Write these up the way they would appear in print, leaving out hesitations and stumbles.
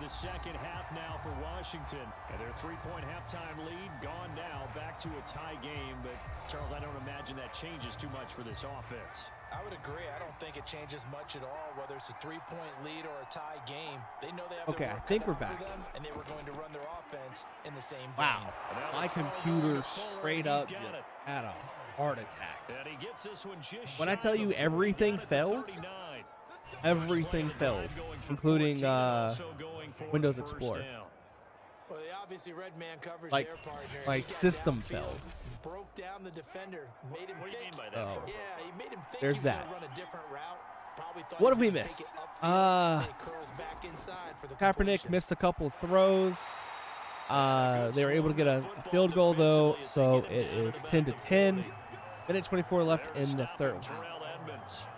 the second half now for Washington. And their 3-point halftime lead gone now, back to a tie game. But, Charles, I don't imagine that changes too much for this offense. I would agree. I don't think it changes much at all, whether it's a 3-point lead or a tie game. They know they have okay, I think we're back. Them, and they were going to run their offense in the same wow. vein. My computer straight up had a heart attack. And he gets this one just when I tell you everything failed, everything failed, including Windows Explorer. Well, they obviously red man coverage like, their partner. like system failed. Broke down the defender, made him think. By that? Oh. Yeah, he made him think There's he was that. gonna run a different route. Probably thought What he have we was gonna missed? take it upfield, and it curls back inside for the Kaepernick completion. missed a couple throws. They were able to get a field goal though, so it is 10-10. Minute 24 left in the third.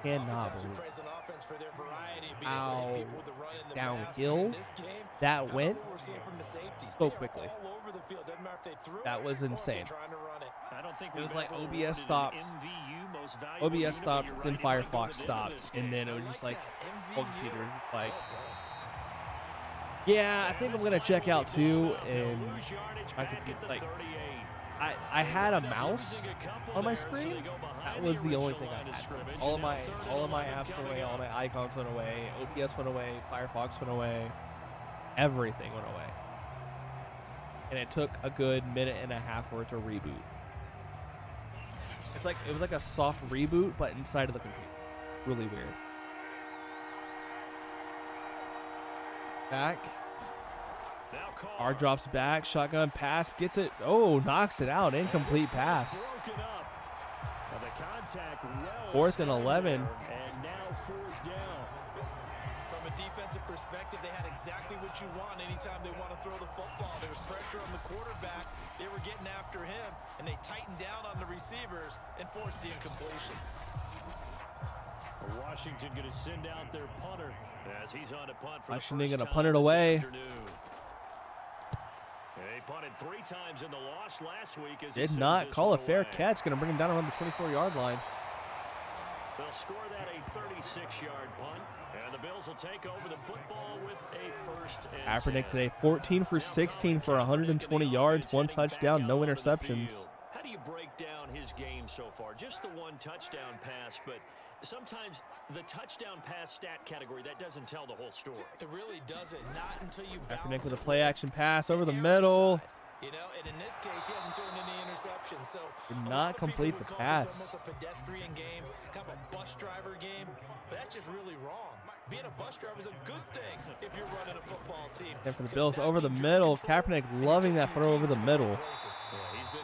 Cannot believe it. How downhill that went so quickly. That was insane. It was like OBS stopped. OBS stopped, then Firefox stopped, and then it was just like whole computer like. Yeah, I think I'm gonna check out too, and I could get like. I had a mouse on my screen. That was the only thing I had. All of my apps went away, all my icons went away, OBS went away, Firefox went away, everything went away. And it took a good minute and a half for it to reboot. It was like a soft reboot, but inside of the computer. Really weird. Back. R drops back, shotgun pass, gets it. Oh, knocks it out. Incomplete pass. 4th and 11. And now 4th down. From a defensive perspective, they had exactly what you want anytime they want to throw the football. There was pressure on the quarterback. They were getting after him, and they tightened down on the receivers and forced the incompletion. Washington going to send out their punter as he's on a punt for Washington going to punt it away. They punted 3 times in the loss last week. As Did not call a fair catch. Going to bring him down around the 24-yard line. They'll score that a 36-yard punt, and the Bills will take over the football with a 1st and 10. Kaepernick today, 14 for 16 for 120 yards, 1 touchdown, no interceptions. How do you break down his game so far? Just the 1 touchdown pass, but sometimes the touchdown pass stat category, that doesn't tell the whole story. It really doesn't. Not until you Kaepernick with a play-action pass over the middle. You know, and in this case, he hasn't thrown any interceptions. So did not complete the pass. This almost a pedestrian game, kind of a bus driver game, but that's just really wrong. Being a bus driver is a good thing if you're running a football team. And for the Bills, over the middle. Kaepernick loving that throw over the middle.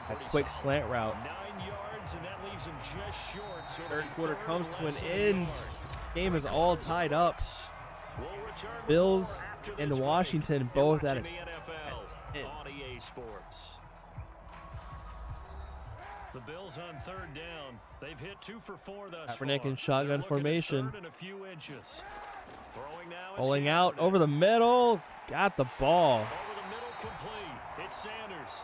A quick slant route. 9 yards, and that leaves him just short. So Third quarter comes to an end. Game is all tied up. Bills and Washington both at it. On EA Sports. The Bills on 3rd down. They've hit 2 for 4 thus far. Kaepernick in shotgun formation. 3rd and a few inches. Throwing now. Rolling out over the middle. Got the ball. Over the middle, complete. It's Sanders.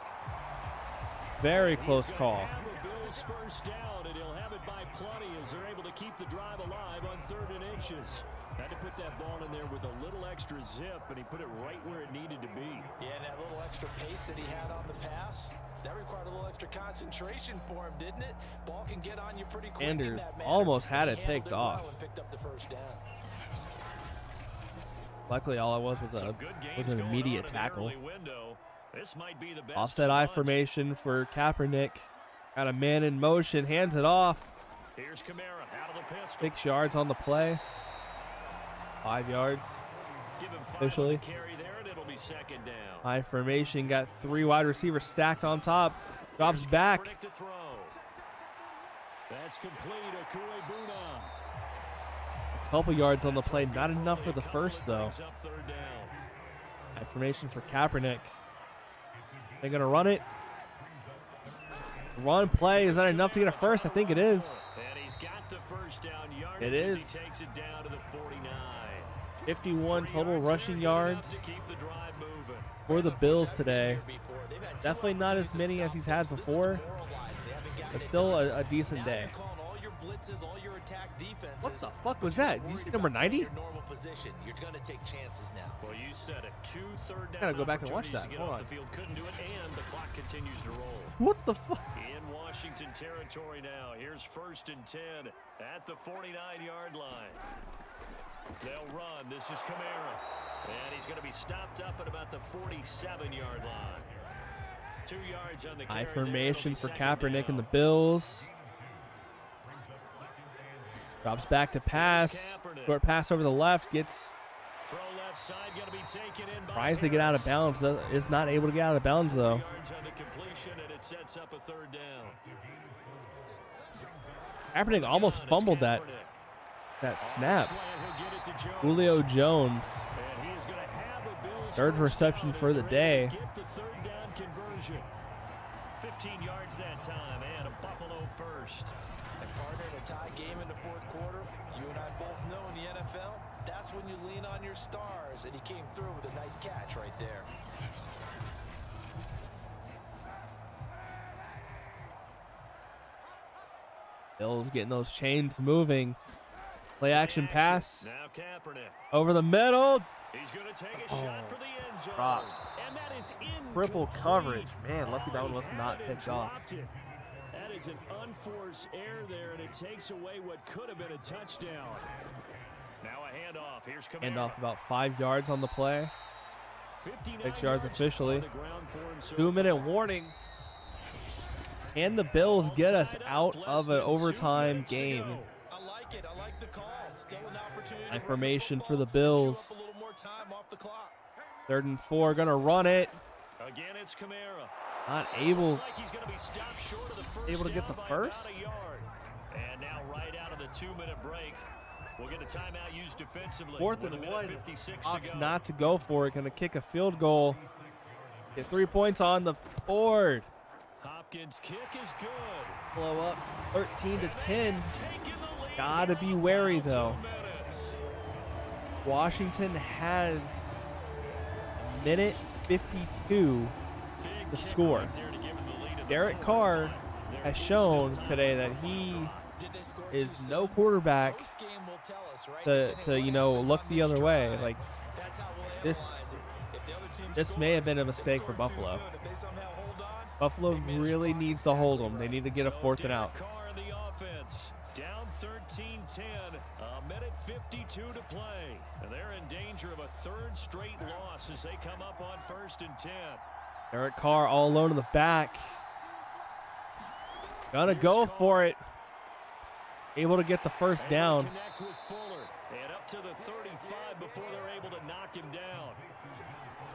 Very close call. Have the Bills 1st down, and he'll have it by plenty as they're able to keep the drive alive on 3rd and inches. Had to put that ball in there with a little extra zip, and he put it right where it needed to be. Yeah, and that little extra pace that he had on the pass, that required a little extra concentration for him, didn't it? Ball can get on you pretty quick. Sanders almost had it picked off. And picked up the 1st down. Luckily, all it was an immediate tackle. This might be the best Offset I formation for Kaepernick. Got a man in motion, hands it off. Here's Kamara out of the pistol. 6 yards on the play. 5 yards. Give him 5 officially. on the carry there, and it'll be 2nd down. High formation, got 3 wide receivers stacked on top. Drops back. To throw. That's complete. Akue Buna. A couple yards on the play, not enough for the 1st though. Up 3rd down. High formation for Kaepernick. They're gonna run it. Run play, is that enough to get a 1st? I think it is. And he's got the 1st down yardage. It is. He takes it down to the 49. 51 total rushing yards for the Bills today. Definitely not as many as he's had before, but still a decent day. All your blitzes, all your attack defenses. What the fuck was that? Did you see number 90? Your normal position. You're going to take chances now. Well, you said it. 2 third-down Gotta go back and watch opportunities that. to get Hold off on. the field. Couldn't do it, and the clock continues to roll. What the fuck? In Washington territory now. Here's 1st and 10 at the 49-yard line. They'll run. This is Kamara. And he's going to be stopped up at about the 47-yard line. 2 yards on the carry. High formation for second Kaepernick down. and the Bills. Drops back to pass. Short pass over the left. Gets Throw left side, gonna be taken in by tries to get out of Harris. bounds. Is not able to get out of bounds though. 4 yards on the completion, and it sets up a 3rd down. Kaepernick almost It's fumbled that Kaepernick. snap. Slant, he'll get it to Jones. Julio Jones. And he is gonna have a Bills 3rd first reception down for as the they're able day. to Get the 3rd down conversion. 15 yards that time, and a Buffalo first. And partner, in a tie game in the 4th quarter, you and I both know in the NFL, that's when you lean on your stars, and he came through with a nice catch right there. Bills getting those chains moving. Play action pass Now Kaepernick. over the middle. He's gonna take a shot for the end zone. Drops. And that is Triple incomplete. coverage. Man, lucky that one was He not had it and picked off. dropped it. That is an unforced error there, and it takes away what could have been a touchdown. Now a handoff. Here's Kamara. Handoff about 5 yards on the play. 59 6 yards officially. on the ground for him so 2-minute far. warning. Can the Bills get us out of an overtime game? I like it. I like the call. Still an opportunity to High run the formation for football, the Bills. chew up a little more time off the clock. 3rd and 4, gonna run it. Again, it's Kamara. Not able. Looks like he's going to be stopped short of the first Able to get down the by first? about a yard. And now right out of the 2-minute break, we'll get a timeout used defensively. 4th with and a minute 1. 56 to Opts go. not to go for it. Gonna kick a field goal. Get 3 points on the board. Hopkins' kick is good. Blow up 13 to 10. Taking the lead Gotta here be on wary, final though. 2 minutes. Washington has a minute 52 Big to kick score. right there to give him the lead in the Derek fourth. Carr There has is shown still time today that left. he Did they score is too no soon? quarterback Postgame will tell us, right? to If they you run know offense look on the this other way. drive, Like that's how we'll this analyze it. If the other team this may have been a scores, mistake they for scored too Buffalo. soon. If they somehow hold on, Buffalo they managed really clock needs to hold them. exactly They need to right. get a So 4th and Derek out. Carr in the offense. Down 13-10. A minute 52 to play. And they're in danger of a 3rd straight loss as they come up on 1st and 10. Derek Carr all alone in the back. Gonna go for it. Able to get the first And they down. connect with Fuller. And up to the 35 before they're able to knock him down.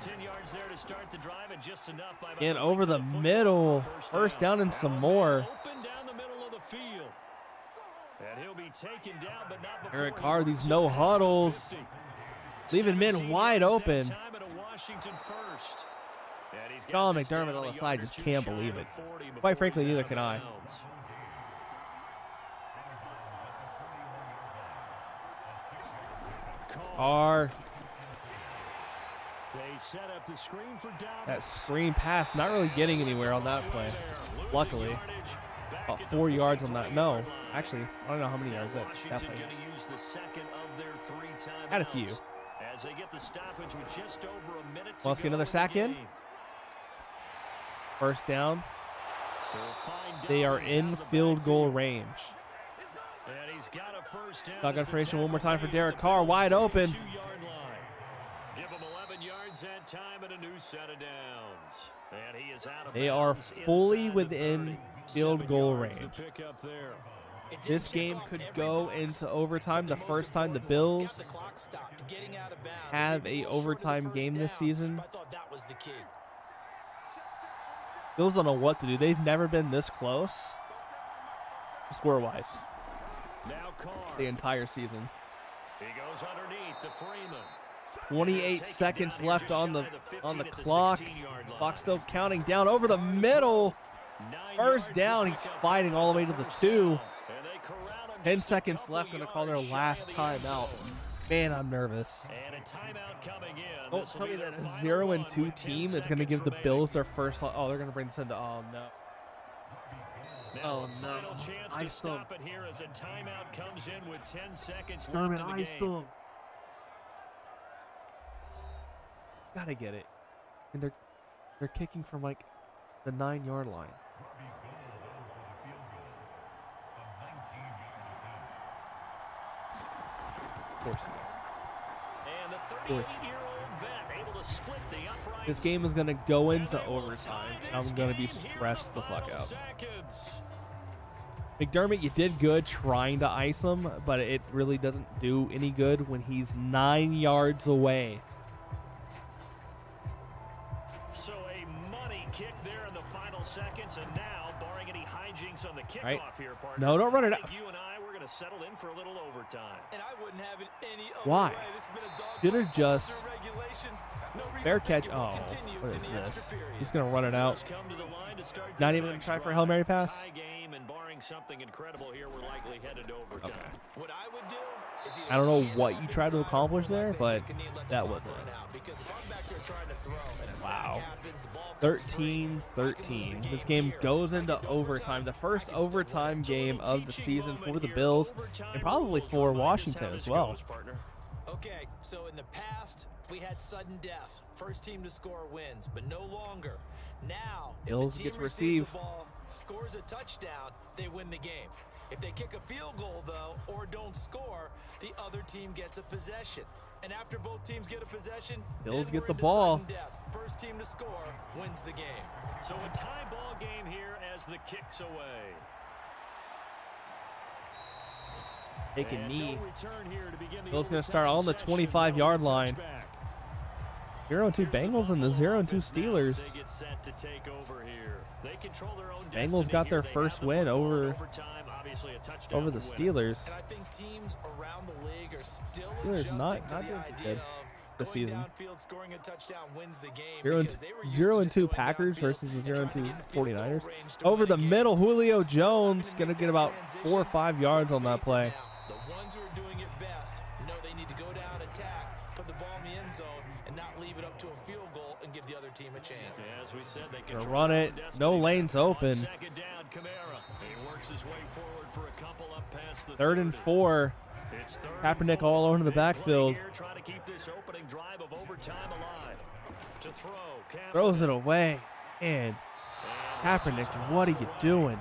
10 yards there to start the drive, and just enough by about And the over length the of football middle. for First down and Now some a man more. Open down the middle of the field. And he'll be taken down, but not before Derek he Carr, works these it no past the huddles. 50. Leaving men 17 wide yards that open. time and a Washington first. And he's got Sean this McDermott down on a the side yard or just two can't shy believe of it. 40 before Quite frankly, he's neither out of can I. bounds. Carr, They set up the screen for Dobbins. that screen pass, not really getting anywhere on that play. Luckily, about 4 yards on that. No, actually, I don't know how many yards that Washington play. gonna use the second of their 3 timeouts. Had a few. As they get the stoppage with just over a minute to Let's get go another the sack in. game. First down. They'll find They are Dobbins in out of the field goal backfield. range. And he's got a first down. Shotgun as the formation one more tackle time for made Derek at the Carr, Bills' wide open. 32-yard line. Give him 11 yards that time and a new set of downs. And he is out of They are bounds fully inside the within 30. field 7 goal yards to range. pick up there. It didn't This check game off could every go box, into overtime. The but most first time the importantly, got Bills the clock stopped, getting out of bounds. have Maybe a little short of the overtime first game this down, season. but I thought that was the key. Bills don't know what to do. They've never been this close, score-wise, Now Carr. the entire season. He goes underneath to Freeman. 28 seconds left on the 15 at the clock. 16-yard line. Clock still counting down over the middle. 9 First yards down. to He's pick up. fighting all the way to the First 2. down. And they corral him 10 just a seconds couple left. Going to call their yards shy last of the end timeout. zone. Man, I'm nervous. And a timeout coming in. Don't This will tell be me that their a final 0 one and 2 with 10 team is going to seconds give the remaining. Bills their first. Oh, they're going to bring this into. Oh no. Now Oh, a final no. chance to Iced him. stop it here as a timeout comes in with 10 seconds Darn left it, in the iced game. him. Gotta get it. And they're kicking from like the 9-yard line. Of course he is. And the 38-year-old vet able to split the uprights. This game is gonna go And into they will overtime. tie I'm this gonna be game here in stressed the fuck final out. seconds. McDermott, you did good trying to ice him, but it really doesn't do any good when he's 9 yards away. So a money kick there in the final seconds, and now, barring any hijinks on the kickoff Right. here, partner. No, don't run it I out. think you and I, we're going to settle in for a little overtime. And I wouldn't have it any other Why? way. This has been a dogfight Should have all just through regulation. No reason fair to catch. think it will Oh, continue what in is the extra this? period. He's gonna run it out. Heroes come to the line to start Not the even gonna next try for a drive. Hail Mary pass? Tie game, and barring something incredible here, we're likely headed to overtime. What I would do is either I don't know hand it what off you tried to inside accomplish or let there, them but take a knee and let the that clock wasn't run it. out. Because if I'm back there trying to throw and a sack Wow. happens, the ball comes free, I can lose the 13-13. This game game here. goes If I into get to overtime. The first I can still win. overtime game Total of the teaching season moment for the here. Bills Overtime and probably rules. for Remind us how Washington this as well. goes, partner. Okay, so in the past, we had sudden death. First team to score wins, but no longer. Now, if Bills the get team to receives receive. the ball, scores a touchdown, they win the game. If they kick a field goal, though, or don't score, the other team gets a possession. And after both teams get a possession, Bills then get we're the into ball. sudden death. First team to score wins the game. So a tie ball game here as the kick's away. Take a And knee. no return here to begin the Bills gonna overtime start on the session. 25-yard No line. touchback. 0-2 Bengals and the 0-2 Steelers. They get set to take over here. They control their own Bengals destiny got here. their They first have the win football in over overtime. Obviously a touchdown the to win it. Steelers. And I think teams around the league are still Steelers adjusting not to doing the too idea good of this going season. downfield, scoring a touchdown wins the game. 0 because they were used to 0 just 2 going Packers downfield versus the and 0 trying to 2 get in field goal 49ers. range to Over win the a game. middle, Julio Still Jones having gonna make get the about transition. 4 or 5 yards on that Let's face it play. now, the ones who are doing it best know they need to go down, attack, put the ball in the end zone, and not leave it up to a field goal and give the other team a chance. Yeah, as we said, they Gonna control run their it. own destiny. No lanes On open. second down, Kamara. He works his way forward for a couple up past the 3rd and 30. 4. It's 3rd and Kaepernick 4. all over the Big play backfield. here, trying to keep this opening drive of overtime alive. To throw, Kaepernick. Throws it away. And And Kaepernick, just what are tossed you away. doing?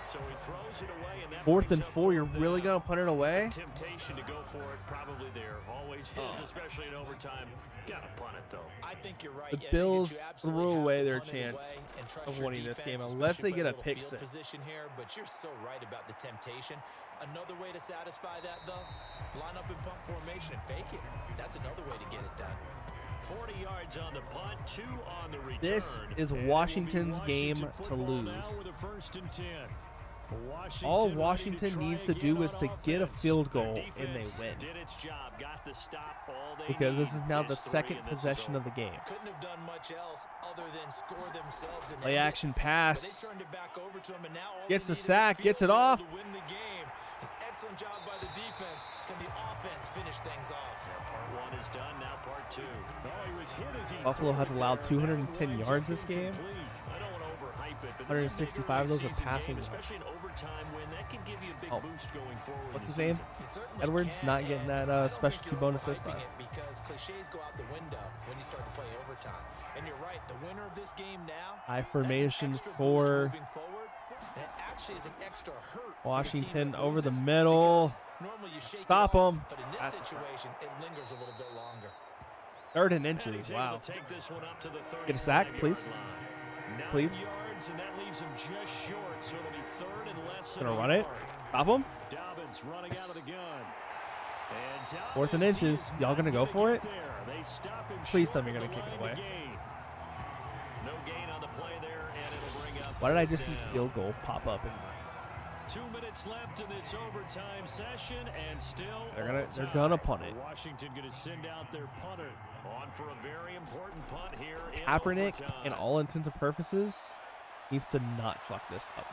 So he throws it away, and that 4th brings and up 4. You're 4th really down. gonna put it away? Temptation to go for it, probably there. Always is, especially in overtime. Gotta punt it, though. I think you're right. The I think Bills that you absolutely threw have away to their punt it chance away and trust of your winning this game defense, unless especially they get a put pick little field six. position here, but you're so right about the temptation. Another way to satisfy that, though, line up in punt formation and fake it. That's another way to get it done. 40 yards on the punt, 2 on the return. This is And it will be Washington's game Washington to football now lose. with a 1st and 10. Washington All ready to Washington try needs to again do is on to get a offense. field Their goal, and they defense win. Did its job, got the stop all they Because this need. is now the It's 3, second and this is possession of over. the game. Couldn't have done much else other than score themselves and Play end it. action But they pass. turned it back over to him, and now all Gets they the need is a sack, field gets it goal off. to win the game. An excellent job by the defense. Can the offense finish things off? Part 1 is done, now part 2. Oh, he was hit as he Buffalo threw has it allowed there, and 210 that winds yards up this game. incomplete. I don't want to overhype it, but 165 of those are passing yards. especially in overtime win. That can give you a big Oh. boost going forward. What's in his the name? season. You certainly Edwards can, not getting and that I don't specialty think you're bonus this overhyping time. it because cliches go out the window when you start to play overtime. And you're right, the winner of this game now, High that's an formation extra boost for moving forward, and it actually is an extra hurt for the team Washington that over the loses middle. because normally you shake it Stop off, 'em. But in this That's- situation, it lingers a little bit longer. 3rd and And he's inches. able Wow. to take this one up to the Get a sack, 39-yard please. line. 9 Please. yards, and that leaves him just short, so it'll be 3rd and less than Gonna a run it. yard. Stop him. Dobbins running out of the gun. And 4th and Dobbins inches. is Y'all not gonna go gonna for get it? there. They stop him Please short tell me of you're the gonna kick it line to away. gain. No gain on the play there, and it'll bring up Why did I 4th just see down. field goal pop up? 2 minutes left in this overtime session, and still They're all gonna tied. punt it. Washington going to send out their punter on for a very important punt here in Kaepernick, overtime. in all intents and purposes, needs to not fuck this up.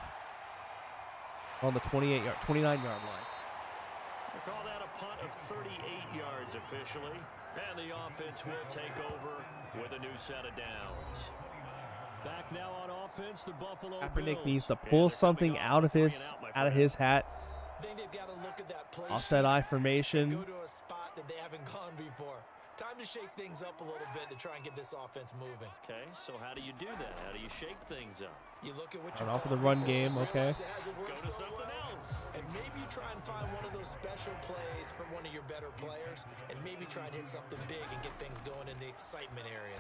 On the 29-yard line. They call that a punt of 38 yards officially, and the offense will take over with a new set of downs. Back now on offense, the Buffalo Kaepernick Bills. needs to And pull they're something coming out off of a his 3-and-out, my friend. hat. I think they've got to look at that play Offset sheet I and formation. go to a spot that they haven't gone before. Time to shake things up a little bit to try and get this offense moving. Okay, so how do you do that? How do you shake things up? You look at what Run you're off of the calling run for, game, okay. realize it hasn't worked Go to so something well, else. and maybe you try and find one of those special plays from one of your better players, and maybe try and hit something big and get things going in the excitement area.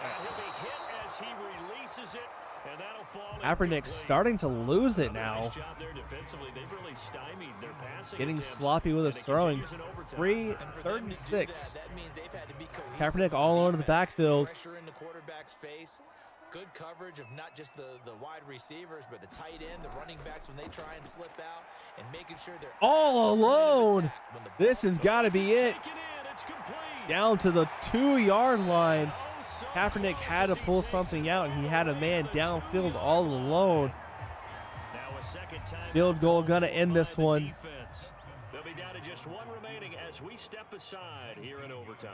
He'll be hit as he releases it, and that'll fall Kaepernick incomplete. starting to lose it now. Nice job there defensively. They've really stymied their passing Getting attempts, sloppy with and his it throwing. continues in overtime. 3, And for 3rd them and to do 6. that means they've had to be cohesive Kaepernick on all over the defense. backfield. Pressure in the quarterback's face. Good coverage of not just the wide receivers, but the tight end, the running backs when they try and slip out, and making sure they're All at the point of alone. attack when the This ball has got to This be is it. taken in. It's complete. Down to the 2-yard line. Oh, so Kaepernick close had to as he pull takes something it out, and he had a man over the downfield 2-yard all line. alone. Now a second time Field goal called gonna for end by this the one. defense. They'll be down to just one remaining as we step aside here in overtime.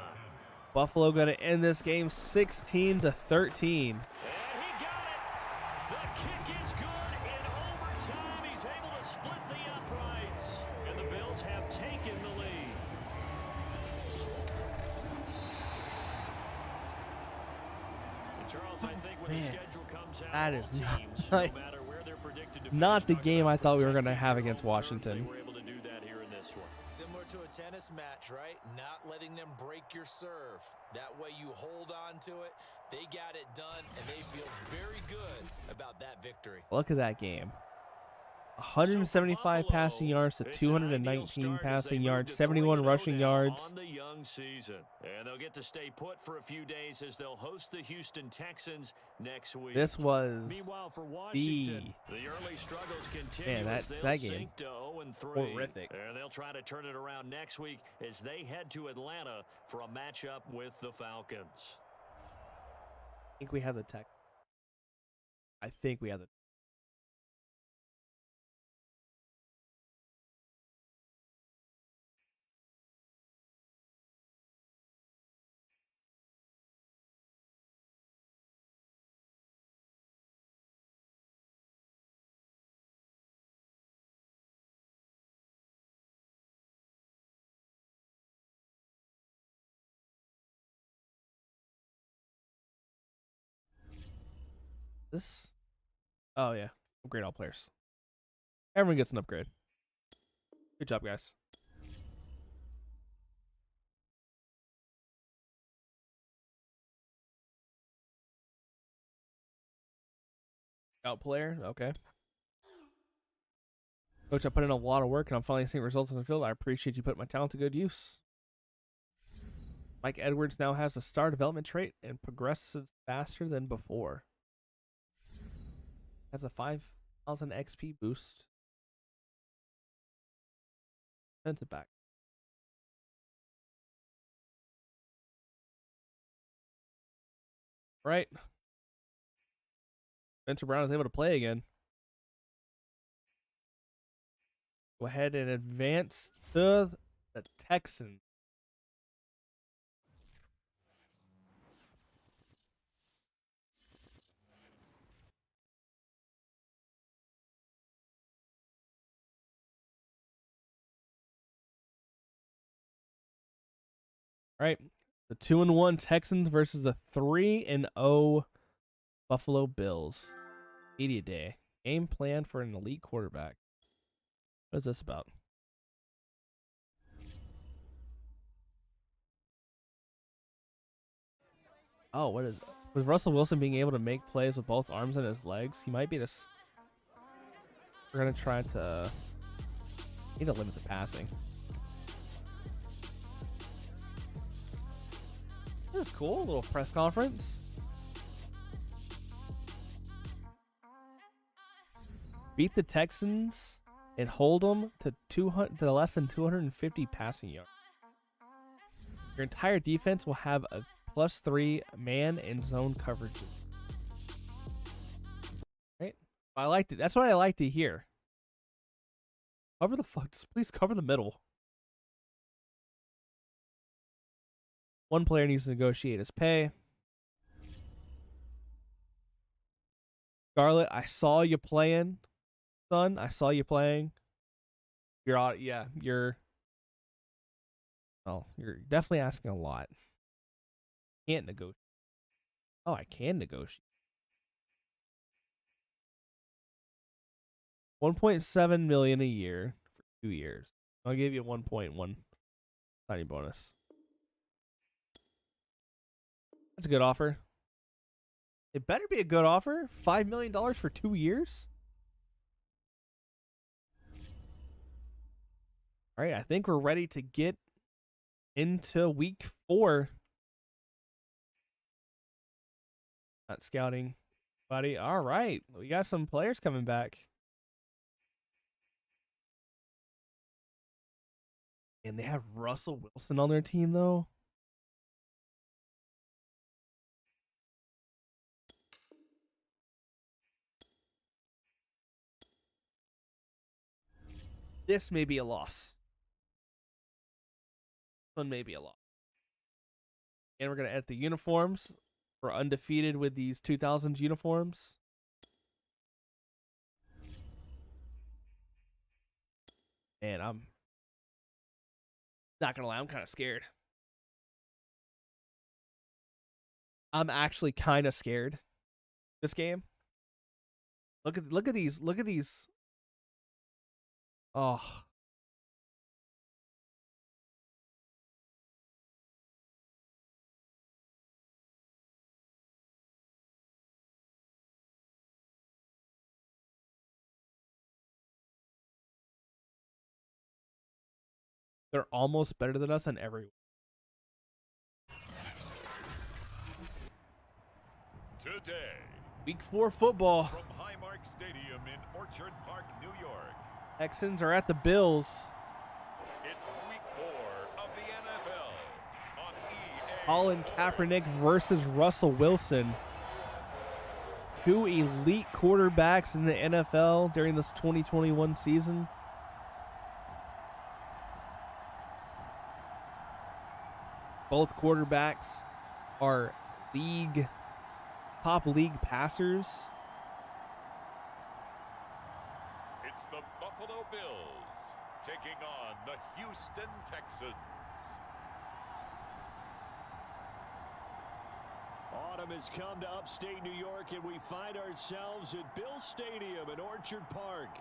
Buffalo going to end this game 16-13. And he got it. The kick is good in overtime. He's able to split the uprights. And the Bills have taken the lead. And Charles, I think when the Man, schedule comes out, that all is teams, not- no matter where they're predicted to not finish, the game about I thought we were gonna protecting have their against own turf. Washington. They were able to do that here in this one. Similar to a tennis match, right? Not letting them break your serve. That way you hold on to it. They got it done, and they feel very good about that victory. Look at that game. 175 So for passing Buffalo, yards to it's an ideal 219 start as they passing move yards, to 71 3-0 rushing now yards. on the young season. And they'll get to stay put for a few days as they'll host the Houston Texans next week. This was Meanwhile, for Washington, the the early struggles continue Man, as that they'll game. sink to 0-3. Horrific. And they'll try to turn it around next week as they head to Atlanta for a matchup with the Falcons. I think we have the tech. I think we have the. This. Oh, yeah. Upgrade all players. Everyone gets an upgrade. Good job, guys. Out player. Okay. Coach, I put in a lot of work and I'm finally seeing results on the field. I appreciate you putting my talent to good use. Mike Edwards now has a star development trait and progresses faster than before. Has a 5,000 XP boost. Sends it back. Right. Spencer Brown is able to play again. Go ahead and advance to the Texans. All right. The 2-1 Texans versus the 3-0 Buffalo Bills. Media day. Game plan for an elite quarterback. What is this about? Oh, what is... With Russell Wilson being able to make plays with both arms and his legs, he might be just... We're going to try to... Need to limit the passing. This is cool. A little press conference. Beat the Texans and hold them to less than 250 passing yards. Your entire defense will have a +3 man and zone coverage. Right? I liked it. That's what I like to hear. Cover the fuck. Just please cover the middle. One player needs to negotiate his pay. Scarlett, I saw you playing, son. I saw you playing. You're out. Yeah, you're. Oh, you're definitely asking a lot. Can't negotiate. Oh, I can negotiate. 1.7 million a year for 2 years. I'll give you 1.1 signing bonus. That's a good offer. It better be a good offer. $5 million for 2 years. All right, I think we're ready to get into week 4. Not scouting, buddy. All right, we got some players coming back. And they have Russell Wilson on their team, though. This may be a loss. This one may be a loss. And we're going to edit the uniforms. We're undefeated with these 2000s uniforms. And I'm not going to lie, I'm kind of scared. I'm actually kind of scared this game. Look at these. Look at these. Oh. They're almost better than us on every. Today, Week 4 football. from Highmark Stadium in Orchard Park, New York, Texans are at the Bills. it's week 4 of the NFL on EA. Colin Kaepernick versus Russell Wilson. 2 elite quarterbacks in the NFL during this 2021 season. Both quarterbacks are top league passers. It's the Buffalo Bills taking on the Houston Texans. Autumn has come to upstate New York, and we find ourselves at Bill Stadium in Orchard Park.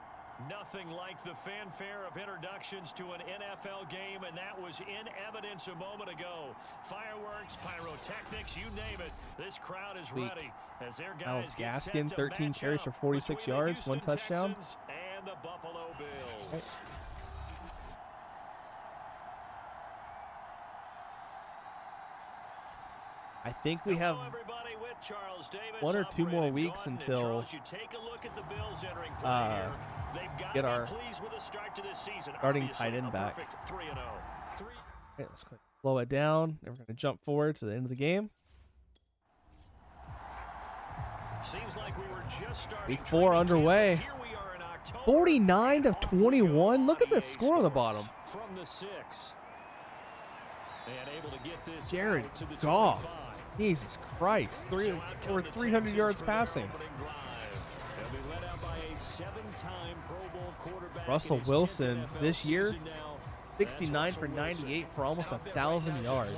Nothing like the fanfare of introductions to an NFL game, and that was in evidence a moment ago. Fireworks, pyrotechnics, you name it. This crowd is ready as their guys get set Gaskin, to 13 match carries up for 46 between the yards, 1 Houston touchdown. Texans and the Buffalo Bills. Okay. I think we have everybody, with Charles Davis 1 or 2 more operating. weeks Gordon, until Charles, you take a look at the Bills entering play here. They've got get to be our pleased with the start to this season. starting Obviously, tight end a back. perfect 3-0. Okay, let's quick slow it down. And we're going to jump forward to the end of the game. Seems like we were just starting Week 4 training underway. camp. Here we are in October. 49 to Off we go 21. Look at the on EA score on the Sports. bottom. From the 6. And able to get this Jared out to the Goff. 25. Jesus Christ. Over 300 yards passing. Russell Wilson this year, 69 for 98 for almost 1,000 yards.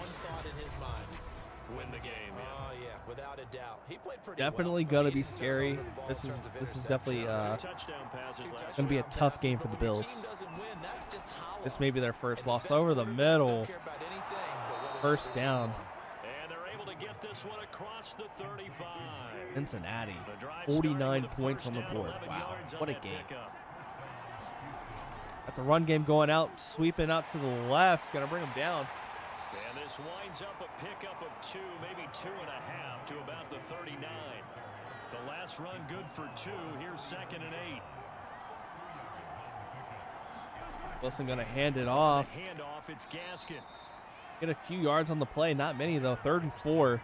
Win the game. Oh, yeah, without a doubt. He played pretty Definitely well. gonna He be didn't turn scary. over the ball This in is terms of this is interceptions. definitely Touchdown passes Two last gonna be a touchdown tough passes, game for but the when your Bills. team doesn't win, that's just hollow. This may be their first And the loss best over the quarterbacks middle. don't care about anything but whether First the other down. team won. And they're able to get this one across the 35. Cincinnati. The drive 49 starting with a points on first the down, board. 11 Wow. yards on What a that game. pickup. Got the run game going out, sweeping out to the left. Gonna bring him down. And this winds up a pickup of 2, maybe 2.5 to about the 39. The last run good for 2. Here's 2nd and 8. Wilson gonna hand it off. The handoff, it's Gaskin. Get a few yards on the play. Not many though. 3rd and 4.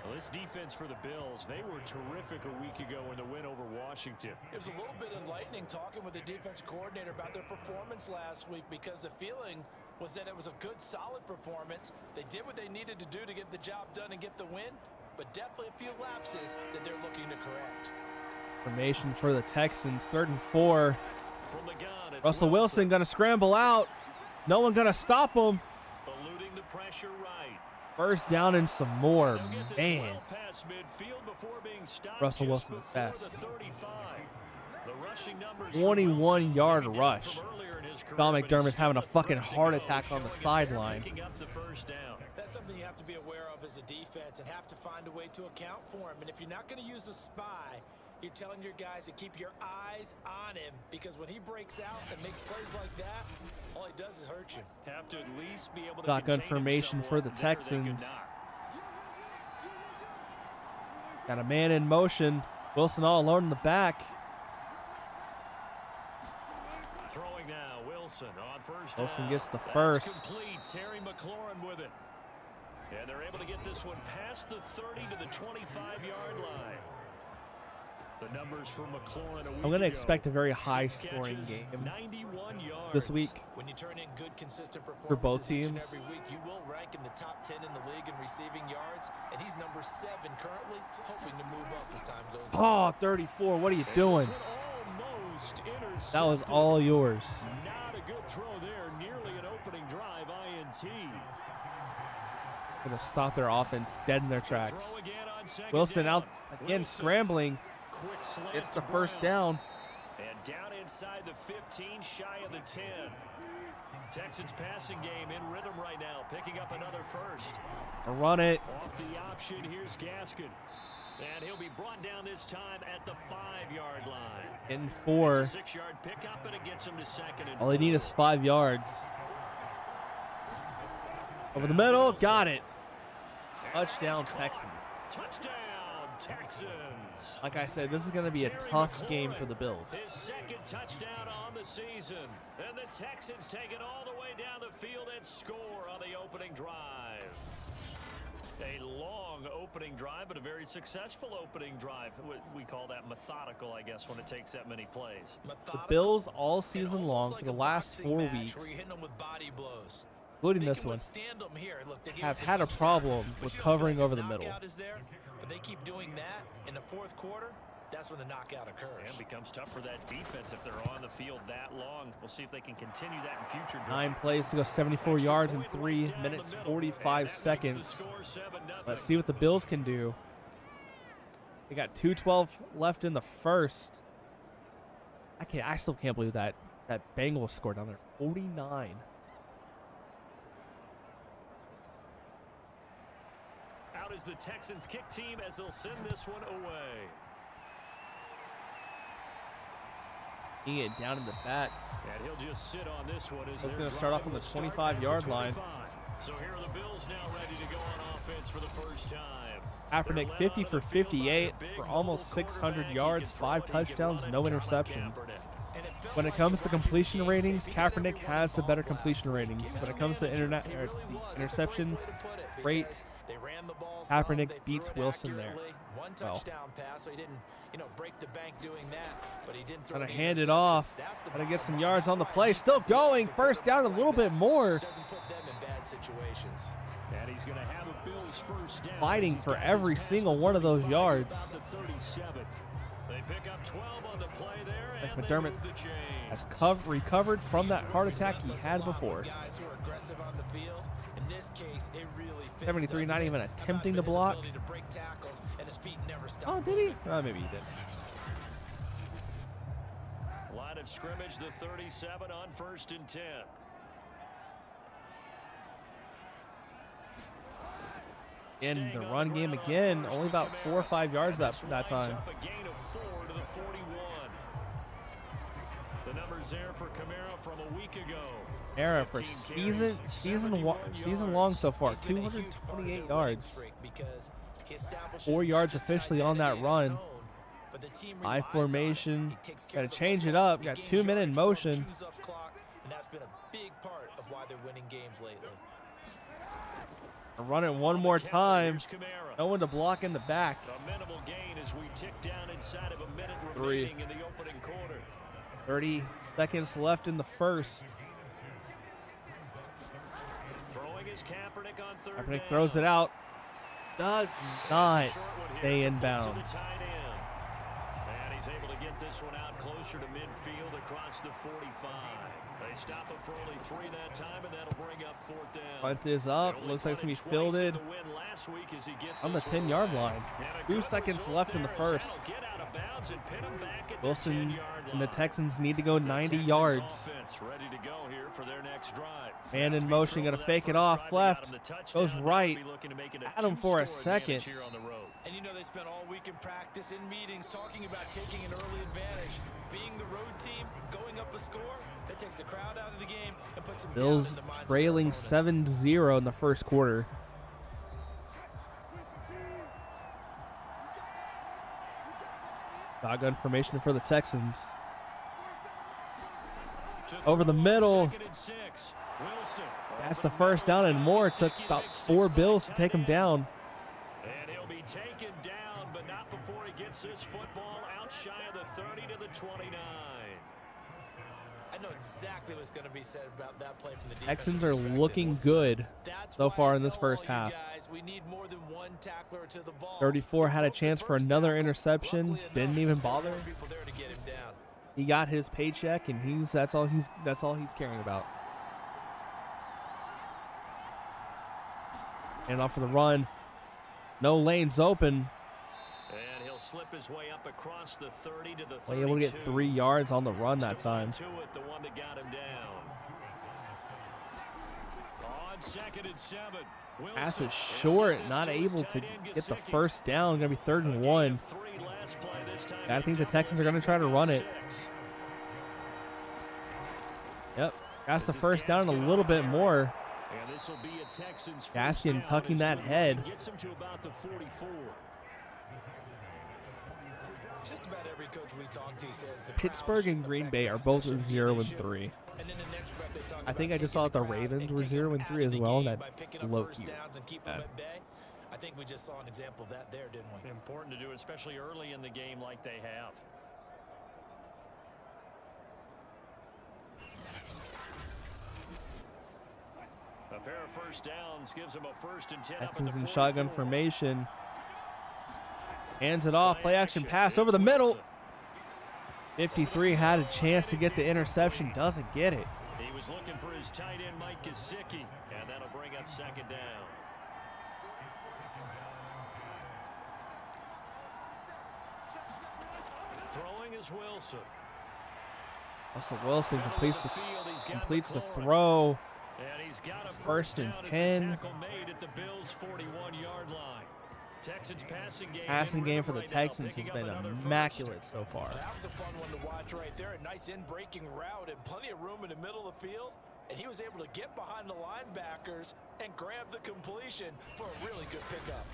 Well, this defense for the Bills, they were terrific a week ago in the win over Washington. It was a little bit enlightening talking with the defense coordinator about their performance last week, because the feeling was that it was a good, solid performance. They did what they needed to do to get the job done and get the win, but definitely a few lapses that they're looking to correct. Formation for the Texans. 3rd and 4. From the gun, it's Russell Wilson going to scramble out. No one going to stop him. eluding the pressure right. First down and some more. They'll get this Man. well past midfield before being stopped Russell just Wilson is before fast. the 35. The rushing numbers for 21-yard Wilson, maybe down rush. from earlier in his career, Sean but he's McDermott's still having a got fucking 30 to heart go, attack on the showing it there, sideline. picking up the first down. That's something you have to be aware of as a defense and have to find a way to account for him. And if you're not going to use a spy, you're telling your guys to keep your eyes on him, because when he breaks out and makes plays like that, all he does is hurt you. Have to at least be able to Shotgun contain formation him for the somewhat. There they could Texans. not. Got a man in motion. Wilson all alone in the back. Throwing now, Wilson on first Wilson down. gets the That's first. complete. Terry McLaurin with it. And they're able to get this one past the 30 to the 25-yard line. The numbers for McLaurin a week I'm going to ago. expect a very 6 high-scoring catches, game 91 yards. this week. When you turn in good, consistent performances For both each and teams. every week, you will rank in the top 10 in the league in receiving yards, and he's number 7 currently, hoping to move up as time goes on. Oh, 34. What are you And doing? this one almost intercepted. That was all yours. Not a good throw there. Nearly an opening drive INT. Going to stop their offense dead in their tracks. Throw again on second Wilson down. out again, Wilson. scrambling. Quick slant It's to the first Brown. down. And down inside the 15, shy of the 10. Texans passing game in rhythm right now, picking up another first. Run it. Off the option, here's Gaskin. And he'll be brought down this time at the 5-yard line. In 4. It's a 6-yard pickup, and it gets him to 2nd and All they 4. need is 5 yards. Over the middle. Got it. Touchdown, Texans. Touchdown, Texans. Like I said, this is going to be a Terry tough game McLaurin, for the Bills. His 2nd touchdown on the season. And the Texans take it all the way down the field and score on the opening drive. A long opening drive, but a very successful opening drive. We call that methodical, I guess, when it takes that many plays. The Bills all season long for the last 4 weeks, where you're hitting them with body blows. including They this can one, withstand them here. Look, they give have up had a touchdown. problem But with you know, covering the over the middle. knockout is there, but they keep doing that in the 4th quarter. That's when the knockout occurs. And it becomes tough for that defense if they're on the field that long. We'll see if they can continue that in future drives. 9 plays to go, 74 yards in 3 minutes, 45 seconds. Let's see what the Bills can do. They got 2:12 left in the first. I still can't believe that Bengals scored down there. 49. Out is the Texans kick team as they'll send this one away. He get down in the back. And he'll just sit on this one as He's they're gonna start off on the 25-yard line. So here are the Bills now ready to go on offense for the first time. Kaepernick 50 for 58 for almost 600 yards, 5 touchdowns, no interceptions. When it comes to completion ratings, Kaepernick has the better completion ratings. When it comes to interception rate, Kaepernick beats Wilson there. One touchdown pass, so he didn't, break the bank doing that, but he didn't throw Gonna any hand it interceptions. off. That's the Gotta get bottom some line. yards on the That's why play. Still defense going. defensive First down, a little bit more. doesn't put them in bad situations. And he's going to have a Bills first down. Fighting He's for got this every past single the one of those 35, yards. about the 37. They pick up 12 on the play there, and they McDermott move the chains. has recovered from that He's heart working attack he gutless had a lot before. with guys who are aggressive on the field. In this case, it really fits, 73, not doesn't it? even How about attempting to his block. ability to break tackles, and his feet never stop Oh, did he? Oh, maybe he did. Line of scrimmage, the 37 on 1st and 10. In the run game again, only about 4 or 5 yards that time. Up a gain of 4 to the 41. The numbers there for Kamara from a week ago. Era for 15 carries, season long so far, He's been a huge part of 228 their winning yards. streak because he establishes 4 not yards just officially on that identity and run. tone, but the team High relies on it. formation. He takes care Gotta of the change it football. up. He Got gains 2 men in yardage, motion. chews up clock, and that's been a big part of why they're winning games lately. Run it one more time. Here's Kamara. No one to block in the back. A minimal gain as we tick down inside of a minute 3. remaining in the opening quarter. 30 seconds left in the first. Throwing his Kaepernick on third Kaepernick down. throws it out. Does not It's a short one here, stay in complete to the bounds. tight end. And he's He's able to get this one out closer to midfield across the 45. They stop him for only 3 that time, and that'll bring up 4th down. Punt is up. Looks like it's going to be fielded on the 10-yard line. 2 seconds left in the first. Wilson and the Texans need to go 90 yards. Man in motion, going to fake it off. Left. Goes right. At him for a second. And you know they spent all week in practice, in meetings, talking about taking an early advantage. Being the road team, going up a score, that takes the crowd out of the game and puts them Bills down in the mindset trailing of opponents. 7-0 in the first quarter. Shotgun formation for the Texans. Over the middle. That's the first down and more. It took about 4 Bills to take him down. And he'll be taken down, but not before he gets this football out shy of the 30 to the 29. I know exactly what's going to be said about that play from the defensive Texans are perspective. looking good That's so why far I in this tell first all you half. guys, we need more than one tackler to the ball. 34 had a Both the chance for first another tackle, interception. luckily Didn't enough, even there were bother. people there to get him down. He got his paycheck, and that's all he's caring about. And off for the run. No lanes open. And he'll slip his way up across the 30 to the 32. Well, able to get 3 yards on the run that time. To it, the one that got him down. On 2nd and 7. Pass Wilson, is short, and not this to his able to tight end, get the Gesicki. first down. Going to be 3rd and 1. 3 last play this time. I think the They Texans are going to try to run it. 6. Yep. That's the This is first down and a Gaskin little on bit carry. more. And this will be a Texans first Gaskin down tucking as that the head. Gets him to about the 44. Just about every coach we talk to says the crowd Pittsburgh and shouldn't Green affect Bay are us. both They should be 0 an and issue. 3. And in the next breath, they talk I think about I just saw taking that the crowd Ravens and were kicking 0 and them 3 out as of the well, and game that by picking up low first key. downs and keeping them at bay. I think we just saw an example of that there, didn't we? Important to do, especially early in the game like they have. A pair of first downs gives them a 1st and 10 up at Texans the in shotgun 44. formation. Hands it off. Play action pass Here's over the middle. Wilson. 53 had a chance to get the interception. Doesn't get it. He was looking for his tight end, Mike Gesicki, and that'll bring up 2nd down. Throwing is Wilson. Russell Wilson completes the He's got completes the McLaurin. throw. And he's got a First and down as 10. a tackle made at the Bills' 41-yard line. Texans passing game. Passing in game rhythm for the right now, Texans has picking up been another first. immaculate so far. That was a fun one to watch right there. A nice in-breaking route and plenty of room in the middle of the field. And he was able to get behind the linebackers and grab the completion for a really good pickup.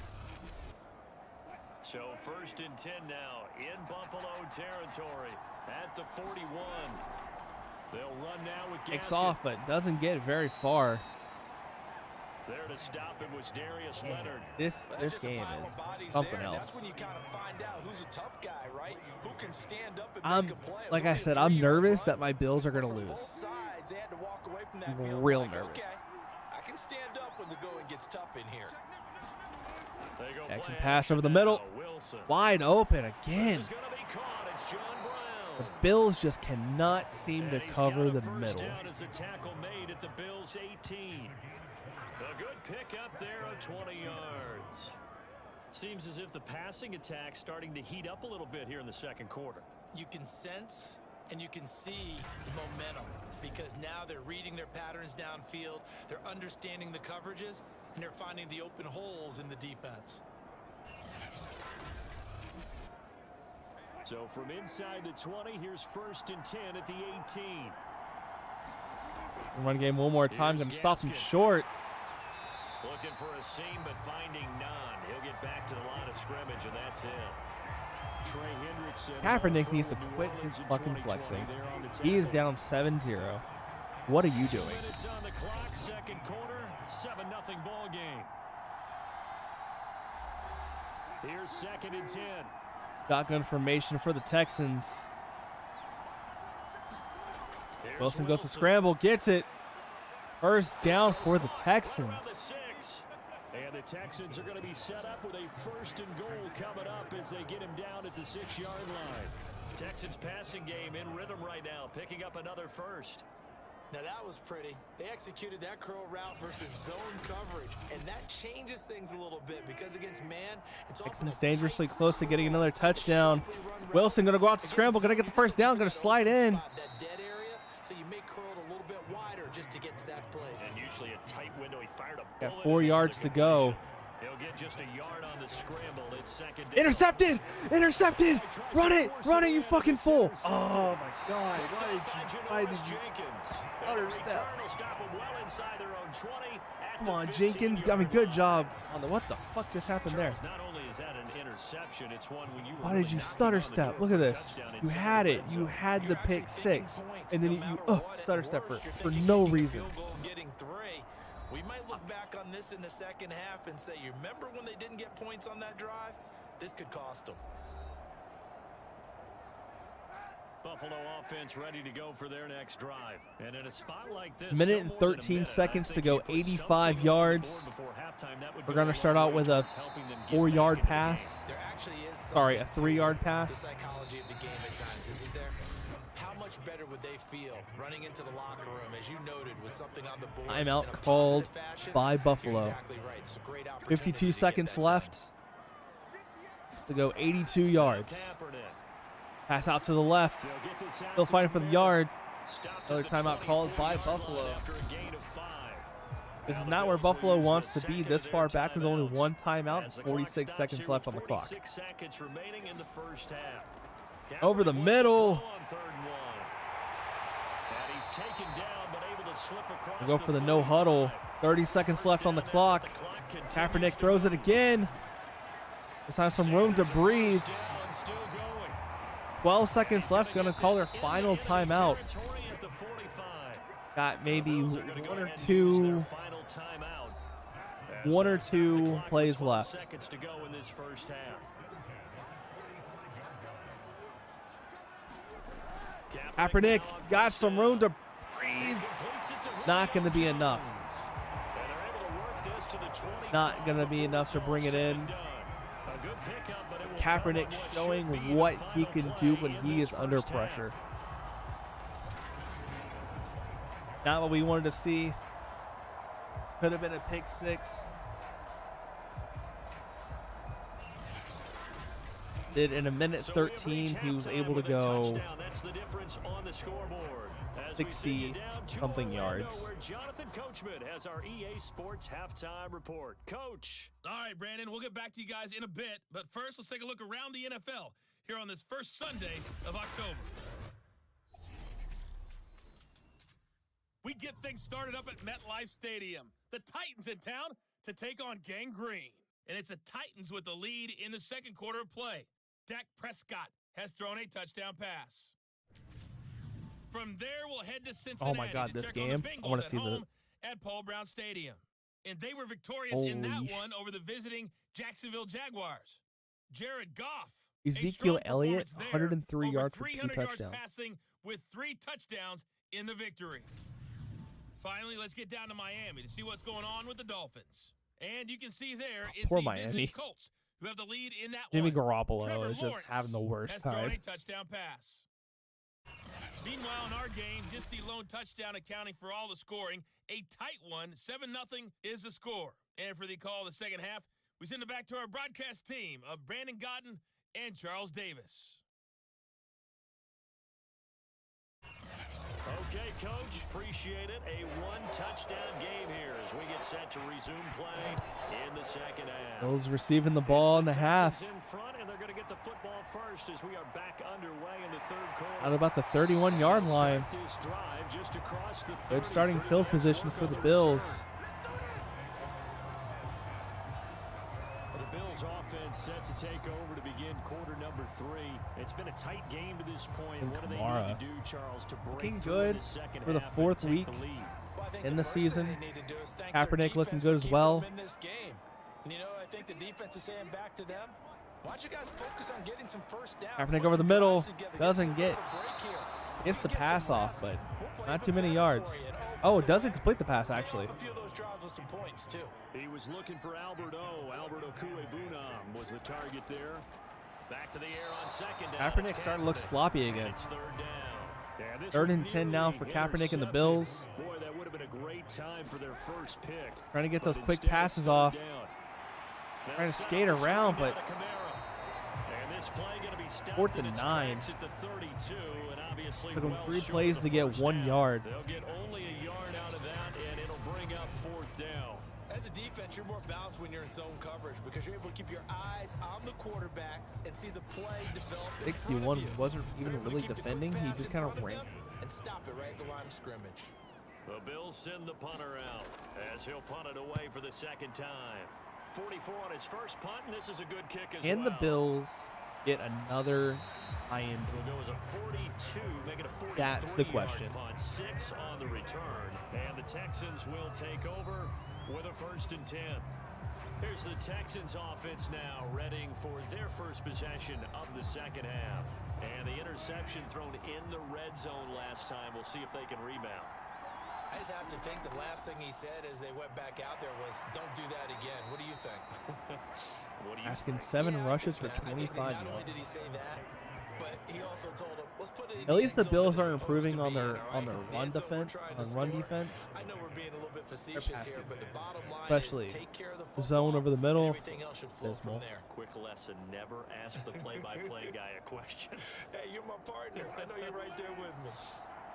So 1st and 10 now in Buffalo territory at the 41. They'll run now with Takes Gaskin. off, but doesn't get very far. There to stop him was Darius Leonard. This That's just a game pile of is bodies something there, and else. That's when you kind of find out who's a tough guy, right? Who can stand up and I'm make a play. It was like I only a said, I'm 3-yard nervous run, that my Bills are but gonna for lose. both sides, they had to walk away from that I'm field real like, nervous. Okay, I can stand up when the going gets tough in here. They go Action play pass action over the now. middle. Wilson. Wide open again. This is gonna be caught. It's John The Brown. Bills just cannot seem to And he's cover got a the first middle. down as a tackle made at the Bills' 18. A good pick up there of 20 yards. Seems as if the passing attack's starting to heat up a little bit here in the second quarter. You can sense and you can see momentum because now they're reading their patterns downfield, they're understanding the coverages, and they're finding the open holes in the defense. So from inside the 20, here's 1st and 10 at the 18. Run game one more time. Here's Gonna stop him Gaskin. short. Looking for a seam, but finding none. He'll get back to the line of scrimmage, and that's it. Trey Hendrickson. Kaepernick needs to quit his fucking flexing. He is down 7-0. What are you 2 doing? minutes on the clock, second quarter, 7-0 ball game. Here's 2nd and 10. Shotgun formation for the Texans. Here's Wilson goes to scramble, gets it. First down for the Texans. Around the 6. And the Texans are going to be set up with a 1st and goal coming up as they get him down at the 6-yard line. Texans passing game in rhythm right now, picking up another first. Now that was pretty. They executed that curl route versus zone coverage, and that changes things a little bit because against man, it's Texans dangerously close to getting another touchdown. Wilson going to go out to scramble, going to get the first down, going to slide in. That dead area, so you may curl it a little bit wider just to get to that place. And usually a tight window. He fired a Got bullet 4 in yards to go. He'll get just a yard on the scramble. It's second down. Intercepted! Intercepted! Run it! Run it, you fucking fool! Oh my God! Why did you utter step? Come on, Jenkins. I mean, good job on the. What the fuck just happened there? Not only is that an interception, it's one when you Why did you stutter step? Look at this. You had it. You had the pick six, and then you stutter step for no reason. We might look back on this in the second half and say, you remember when they didn't get points on that drive? This could cost them. Buffalo offense ready to go for their next drive. And in a spot like this, minute and 13 seconds to go, 85 yards. We're going to start out with a 4-yard pass. Sorry, a 3-yard pass. The psychology of the game at times, isn't there? How much better would they feel running into the locker room, as you noted, with something on the board? Timeout called by Buffalo. Exactly right. So great 52 seconds left to go, 82 yards. Pass out to the left. Still fighting for the yard. Another timeout called by Buffalo. This is not where Buffalo wants to be this far back. There's only one timeout and 46 seconds left on the clock. Over the middle. We'll go for the no huddle. 30 seconds left on the clock. Kaepernick throws it again. Let's have some room to breathe. 12 seconds left. Going to call their final timeout. Got maybe one or two plays left. Kaepernick got some room to breathe. Not going to be enough. Not going to be enough to bring it in. Kaepernick showing what he can do when he is under pressure. Not what we wanted to see. Could have been a pick six. Did in a minute 13, he was able to go 60-something yards. Jonathan Coachman has our EA Sports halftime report. Coach. All right, Brandon, we'll get back to you guys in a bit, but first let's take a look around the NFL here on this first Sunday of October. We get things started up at MetLife Stadium. The Titans in town to take on Gang Green. And it's the Titans with the lead in the second quarter of play. Dak Prescott has thrown a touchdown pass. From there, we'll head to Cincinnati. Oh my God, this game! I want to see the at Paul Brown Stadium, and they were victorious in that one over the visiting Jacksonville Jaguars. Jared Goff, Ezekiel Elliott, 103 yards for 2 touchdowns. Yards passing with 3 touchdowns in the victory. Finally, let's get down to Miami to see what's going on with the Dolphins. And you can see there is poor the Miami Colts, who have the lead in that Jimmy one. Garoppolo Trevor is just Lawrence having the worst has thrown time. a touchdown pass. Meanwhile, in our game, just the lone touchdown accounting for all the scoring. A tight one, 7-0 is the score. And for the call of the second half, we send it back to our broadcast team of Brandon Godden and Charles Davis. Okay, Coach, appreciate it. A 1-touchdown game here as we get set to resume play in the second half. Bills receiving the ball in the half. In front, and they're going to get the football first as we are back underway in the third quarter. Out about the 31-yard line. Good starting field position for the Bills. The Bills offense set to take over to begin quarter number 3. It's been a tight game to this point. And what do they Kamara need to do, Charles, to break looking through good the second for the half 4th and week take the lead? in the season. Kaepernick looking good as well. And you know, I think the defense is saying back to them, why don't you guys focus on getting some first downs? Kaepernick over the middle. Doesn't get. Gets the pass off, but not too many yards. Oh, it doesn't complete the pass, actually. A few of those drives with some points, too. He was looking for Albert Okuegbunam was the target there. Back to the air on second down. Kaepernick starting to look sloppy again. It's third down. Yeah, 3rd and 10 now for Kaepernick and the Bills. Boy, that would have been a great time for their first pick. Trying to get those quick Instead, passes it's third off. down. Now Trying to South skate is around, coming but down to Kamara. And this play gonna be stopped 4th in and its 9. tracks at the 32, and obviously Took them well 3 short plays of to the get first 1 down. yard. They'll get only a yard out of that, and it'll bring up 4th down. As a defense, you're more balanced when you're in zone coverage because you're able to keep your eyes on the quarterback and see the play develop in front of 61 you. wasn't even You're able to really keep the quick defending. He pass just in kind of front ran. them and stop it right at the line of scrimmage. The Bills send the punter out as he'll punt it away for the second time. 44 on his first punt, and this is a good kick as And well. the Bills get another tie-in. Will go as a 42, make it a 43 That's the question. punt, 6 on the return, and the Texans will take over with a 1st and 10. Here's the Texans offense now, readying for their first possession of the second half. And the interception thrown in the red zone last time. We'll see if they can rebound. I just have to think the last thing he said as they went back out there was, "Don't do that again." What do you think? What do you Asking think? 7 Yeah, I rushes for think that. I think that 25 not only yards. did he say that, but he also told him, "Let's put it in At least the end zone Bills as are opposed improving to on their being, all on right? their The run end zone, we're defense. trying to On run score. defense, I know we're being a little bit facetious pass here, defense. but the bottom line Especially is take care of the the football, zone over the middle, and everything else should flow from abysmal. there. Quick lesson, never ask the play-by-play guy a question. Hey, you're my partner. I know you're right there with me.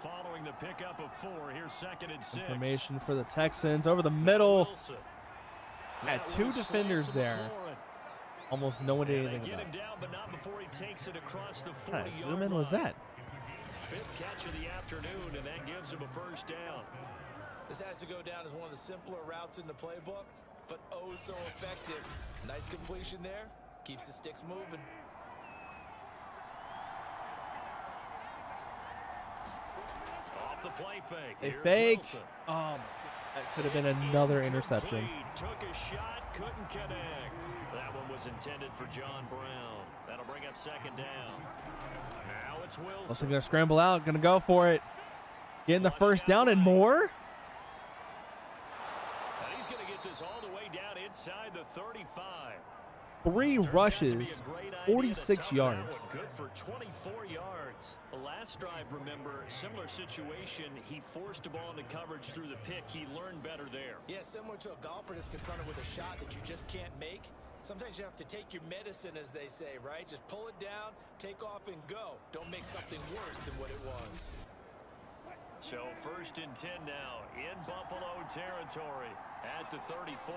Following the pickup of 4, here's 2nd and 6. Information for the Texans over the middle. Wilson. Had That 2 one defenders slants to there. McLaurin. Almost no one did And they anything get about him it. down, but not before he takes it across the What 40-yard kind of zoom in was line. that? 5th catch of the afternoon, and that gives him a 1st down. This has to go down as one of the simpler routes in the playbook, but oh so effective. Nice completion there. Keeps the sticks moving. Off the play fake. They Here's fake. Wilson. Oh, my- that could have been another interception. Incomplete. Took a shot, couldn't connect. That one was intended for John Brown. That'll bring up 2nd down. Now it's Wilson. Wilson gonna scramble out, gonna go for it. Getting the 1st down and more. And he's going to get this all the way down inside the 35. 3 Turns out to be rushes, a great idea to 46 top that yards. one. Good for 24 yards. The last drive, remember, similar situation. He forced a ball into coverage through the pick. He learned better there. Yeah, similar to a golfer that's confronted with a shot that you just can't make. Sometimes you have to take your medicine, as they say, right? Just pull it down, take off, and go. Don't make something worse than what it was. So 1st and 10 now in Buffalo territory at the 34.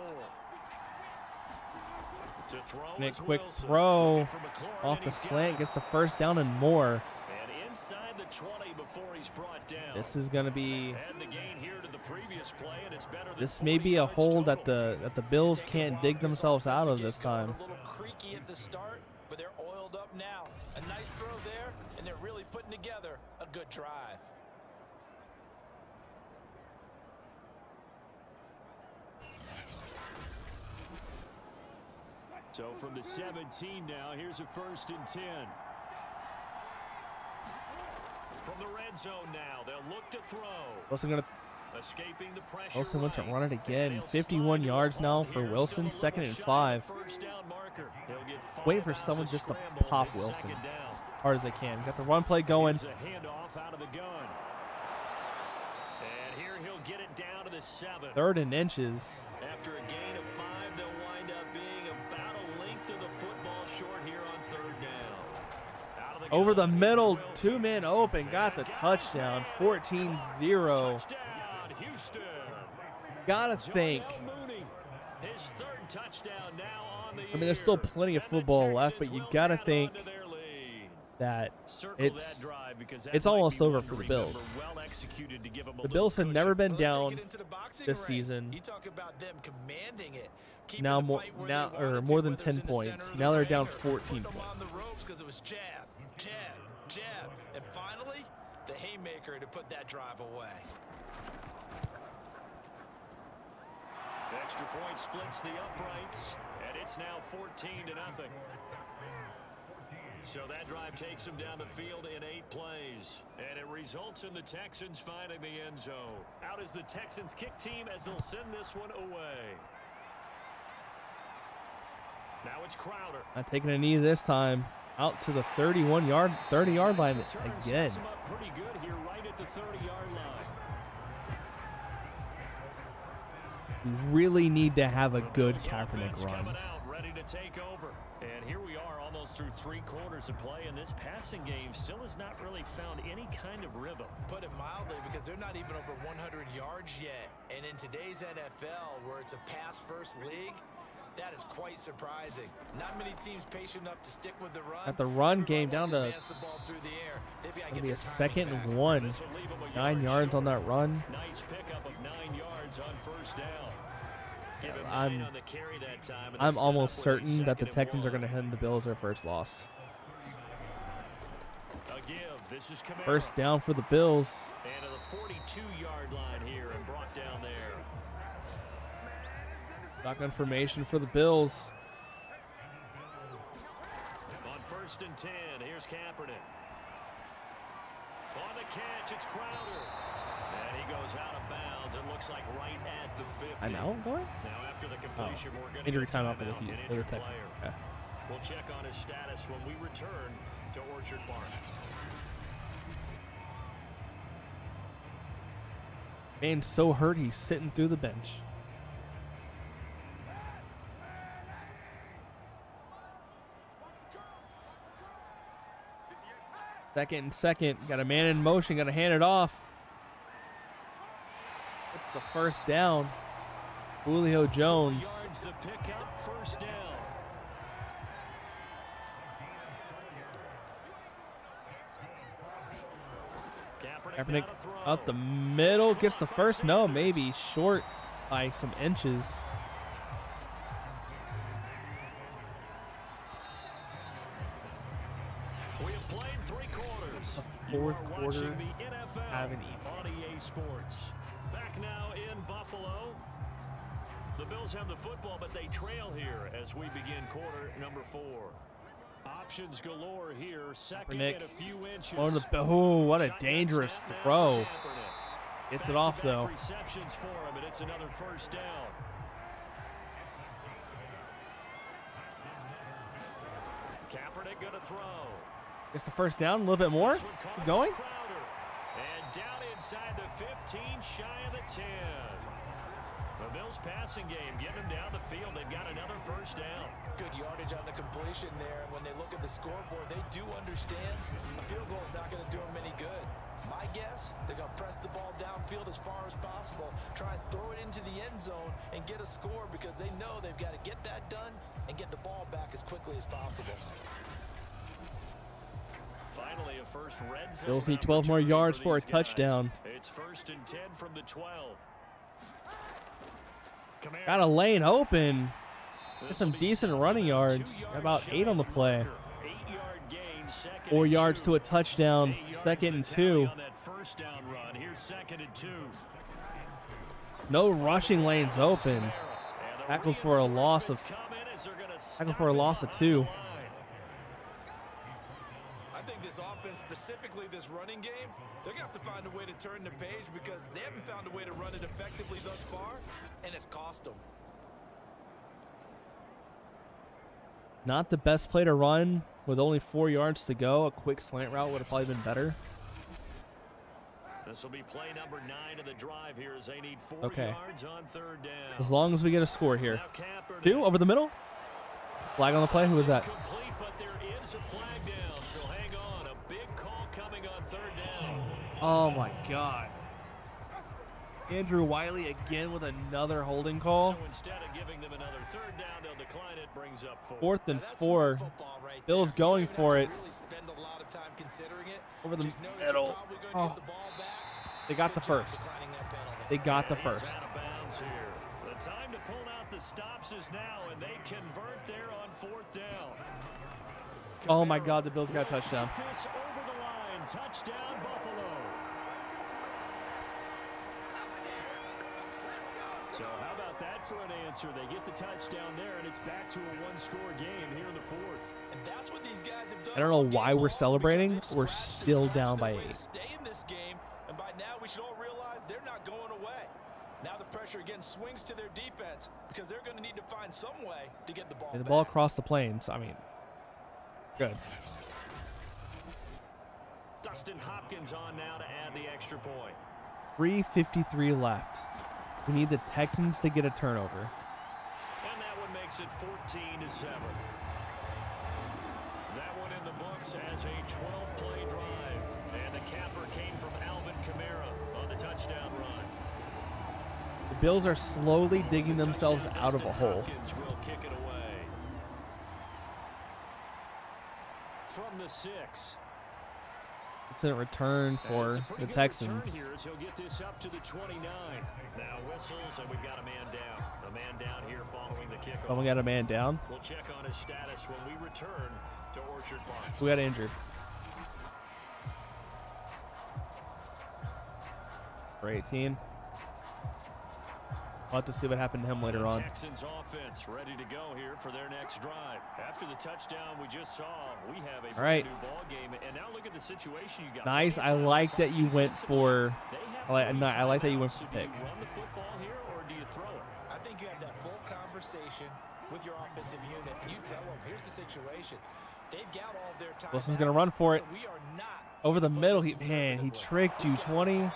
To throw Nick, is quick Wilson. throw Looking for McLaurin, off and the he's got slant, it. gets the 1st down and more. And inside the 20 before he's brought down. This is gonna be. And the gain here to the previous play, and it's better than This may be a 40 hole yards that the Bills It's taken a can't while dig for this themselves offense out to of get this going. time. A little creaky at the start, but they're oiled up now. A nice throw there, and they're really putting together a good drive. So from the 17 now, here's a 1st and 10. From the red zone now, they'll look to throw. Wilson gonna. Escaping the pressure. Wilson went to right. run it again. And he'll 51 slide yards it now along. for Here's Wilson. still a little 2nd and shy of 5. the 1st down marker. He'll get 5 Waiting for out of someone the just to scramble. pop It's Wilson. 2nd down. Hard as they can. Got the run play going. Here's a handoff out of the gun. And here he'll get it down to the 7. 3rd and inches. After a gain of 5, they'll wind up being about a length of the football short here on 3rd down. Out of the Over the gun, middle, here's 2 Wilson. men open. Got the touchdown. 14-0. Touchdown, Houston. Gotta think. Darnell Mooney, his 3rd touchdown now on the I mean, there's still year. plenty of And the football left, but Texans you will gotta grab think onto their lead. that Circle it's that drive because that it's might almost be over one for to the remember. Bills. Well executed to give them a The little Bills had never cushion. been Let's take down it into the boxing this ring. season. You talk about them commanding it. Keeping Now the more fight where now they or wanted more to, than whether it's 10 in the center points. of the Now they're ring down or 14 putting them points. on the ropes because it was jab, jab, jab, and finally the haymaker to put that drive away. Extra point splits the uprights, and it's now 14-0. So that drive takes them down the field in 8 plays, and it results in the Texans finding the end zone. Out is the Texans kick team as they'll send this one away. Now it's Crowder. Not taking a knee this time. Out to the 30 yard line again. Sets him up pretty good here, right at the 30-yard line. We really need to have a good Kaepernick Offense run. coming out, ready to take over. And here we are, almost through 3 quarters of play, and this passing game still has not really found any kind of rhythm. Put it mildly, because they're not even over 100 yards yet. And in today's NFL, where it's a pass-first league, that is quite surprising. Not many teams patient enough to stick with the run. At the run game down to advance the ball through the air. They've got to get maybe a their timing 2nd back. and 1. This will leave him a 9 yard yards on short. that run. Nice pickup of 9 yards on first down. Give him I'm- 9 on the carry that time, and I'm they're set almost up with a certain that the 2nd and Texans are 1. going to hand the Bills their first loss. A give. This is Kamara. First down for the Bills. And to the 42-yard line here and brought down there. Shotgun formation for the Bills. On 1st and 10, here's Kaepernick. On the catch, it's Crowder. And he goes out of bounds. It looks like right at the 50. I know going. Now after the completion, we're going to Injury get timeout for the timeout, Heat, an for the injured Texans. player. Yeah. We'll check on his status when we return to Orchard Park. Man's so hurt he's sitting through the bench. Second. Got a man in motion. Got to hand it off. It's the first down. Julio Jones. 4 yards the pickup, first down. Kaepernick up the middle. Gets the first. No, maybe short by some inches. We have played 3 quarters. The You fourth are quarter watching the NFL haven't even. on EA Sports. Back now in Buffalo. The Bills have the football, but they trail here as we begin quarter number 4. Options galore here. Second Kaepernick and a few inches. Oh, what a Shotgun dangerous snap now for throw. Kaepernick. Gets it off, Back-to-back though. receptions for him, and it's another first down. Kaepernick going to throw. Gets the first down. A little bit more. This one caught Keep going. for Crowder. And down inside the 15, shy of the 10. The Bills passing game, getting them down the field. They've got another first down. Good yardage on the completion there. And when they look at the scoreboard, they do understand a field goal is not going to do them any good. My guess, they're going to press the ball downfield as far as possible, try and throw it into the end zone and get a score, because they know they've got to get that done and get the ball back as quickly as possible. Finally, a first red zone. Bills need 12 more opportunity yards for a these guys. touchdown. It's 1st and 10 from the 12. Kamara. Got a lane open. This Get some will be decent stopped running about yards. 2 About shy 8 on the of the play. marker. 8-yard gain, 2nd 4 and yards 2. to a touchdown. 8 yards 2nd the and tally 2. on that first down run. Here's 2nd and 2. No rushing lanes open. And the Tackle for a loss of. reinforcements come in as they're gonna Tackle stop for a him loss of behind 2. the line. I think this offense, specifically this running game, they're going to have to find a way to turn the page, because they haven't found a way to run it effectively thus far, and it's cost them. Not the best play to run with only 4 yards to go. A quick slant route would have probably been better. This will be play number 9 of the drive here as they need 4 Okay. yards on 3rd down. As long as we get a score here. Now Kaepernick. 2 over the middle. Flag on the play. Who was that? Incomplete, but there is a flag down, so hang on. A big call coming on 3rd down. Oh my God. Andrew Wiley again with another holding call. So instead of giving them another 3rd down, they'll decline it, brings up 4. 4th and Now, that's 4. smart football right Bills there. going You don't for have it. to really spend a lot of time considering it. Over the Just know that you're middle. probably going to Oh. get the ball back. They got the Good job first. declining that penalty. They got the He's first. out of bounds here. The time to pull out the stops is now, and they convert there on 4th down. Oh my God, the Bills got a touchdown. This over the line, touchdown Buffalo. So how about that for an answer? They get the touchdown there, and it's back to a 1-score game here in the 4th. And that's what these guys have done I don't know all game why we're long, celebrating. because they've We're scratched still and down slashed by their way 8. to stay in this game, and by now we should all realize they're not going away. Now the pressure again swings to their defense, because they're going to need to find some way to get the ball And the back. ball across the plains. I mean, Good. Dustin Hopkins on now to add the extra point. 3:53 left. We need the Texans to get a turnover. And that one makes it 14-7. That one in the books as a 12-play drive. And the capper came from Alvin Kamara on the touchdown run. The Bills are slowly digging themselves out of a hole. Hopkins will kick it away. From the 6. It's a return for the Texans. Here as he'll get this up to the 29. Now whistles, and we've got a man down. A man down here following the kickoff. Oh, we got a man down. We'll check on his status when we return to Orchard Park. We got injured. For 18. We'll have to see what happened to him later on. Texans offense ready to go here for their next drive. After the touchdown we just saw, we have a brand new ball game. And now look at the situation you got. Nice. I like that you went for. I like that you went for pick. Do you run the football here or do you throw it? I think you have that full conversation with your offensive unit, and you tell them, here's the situation. They've got all their time. Wilson's gonna run for it. So we are not Over the middle. He tricked you. 20. We've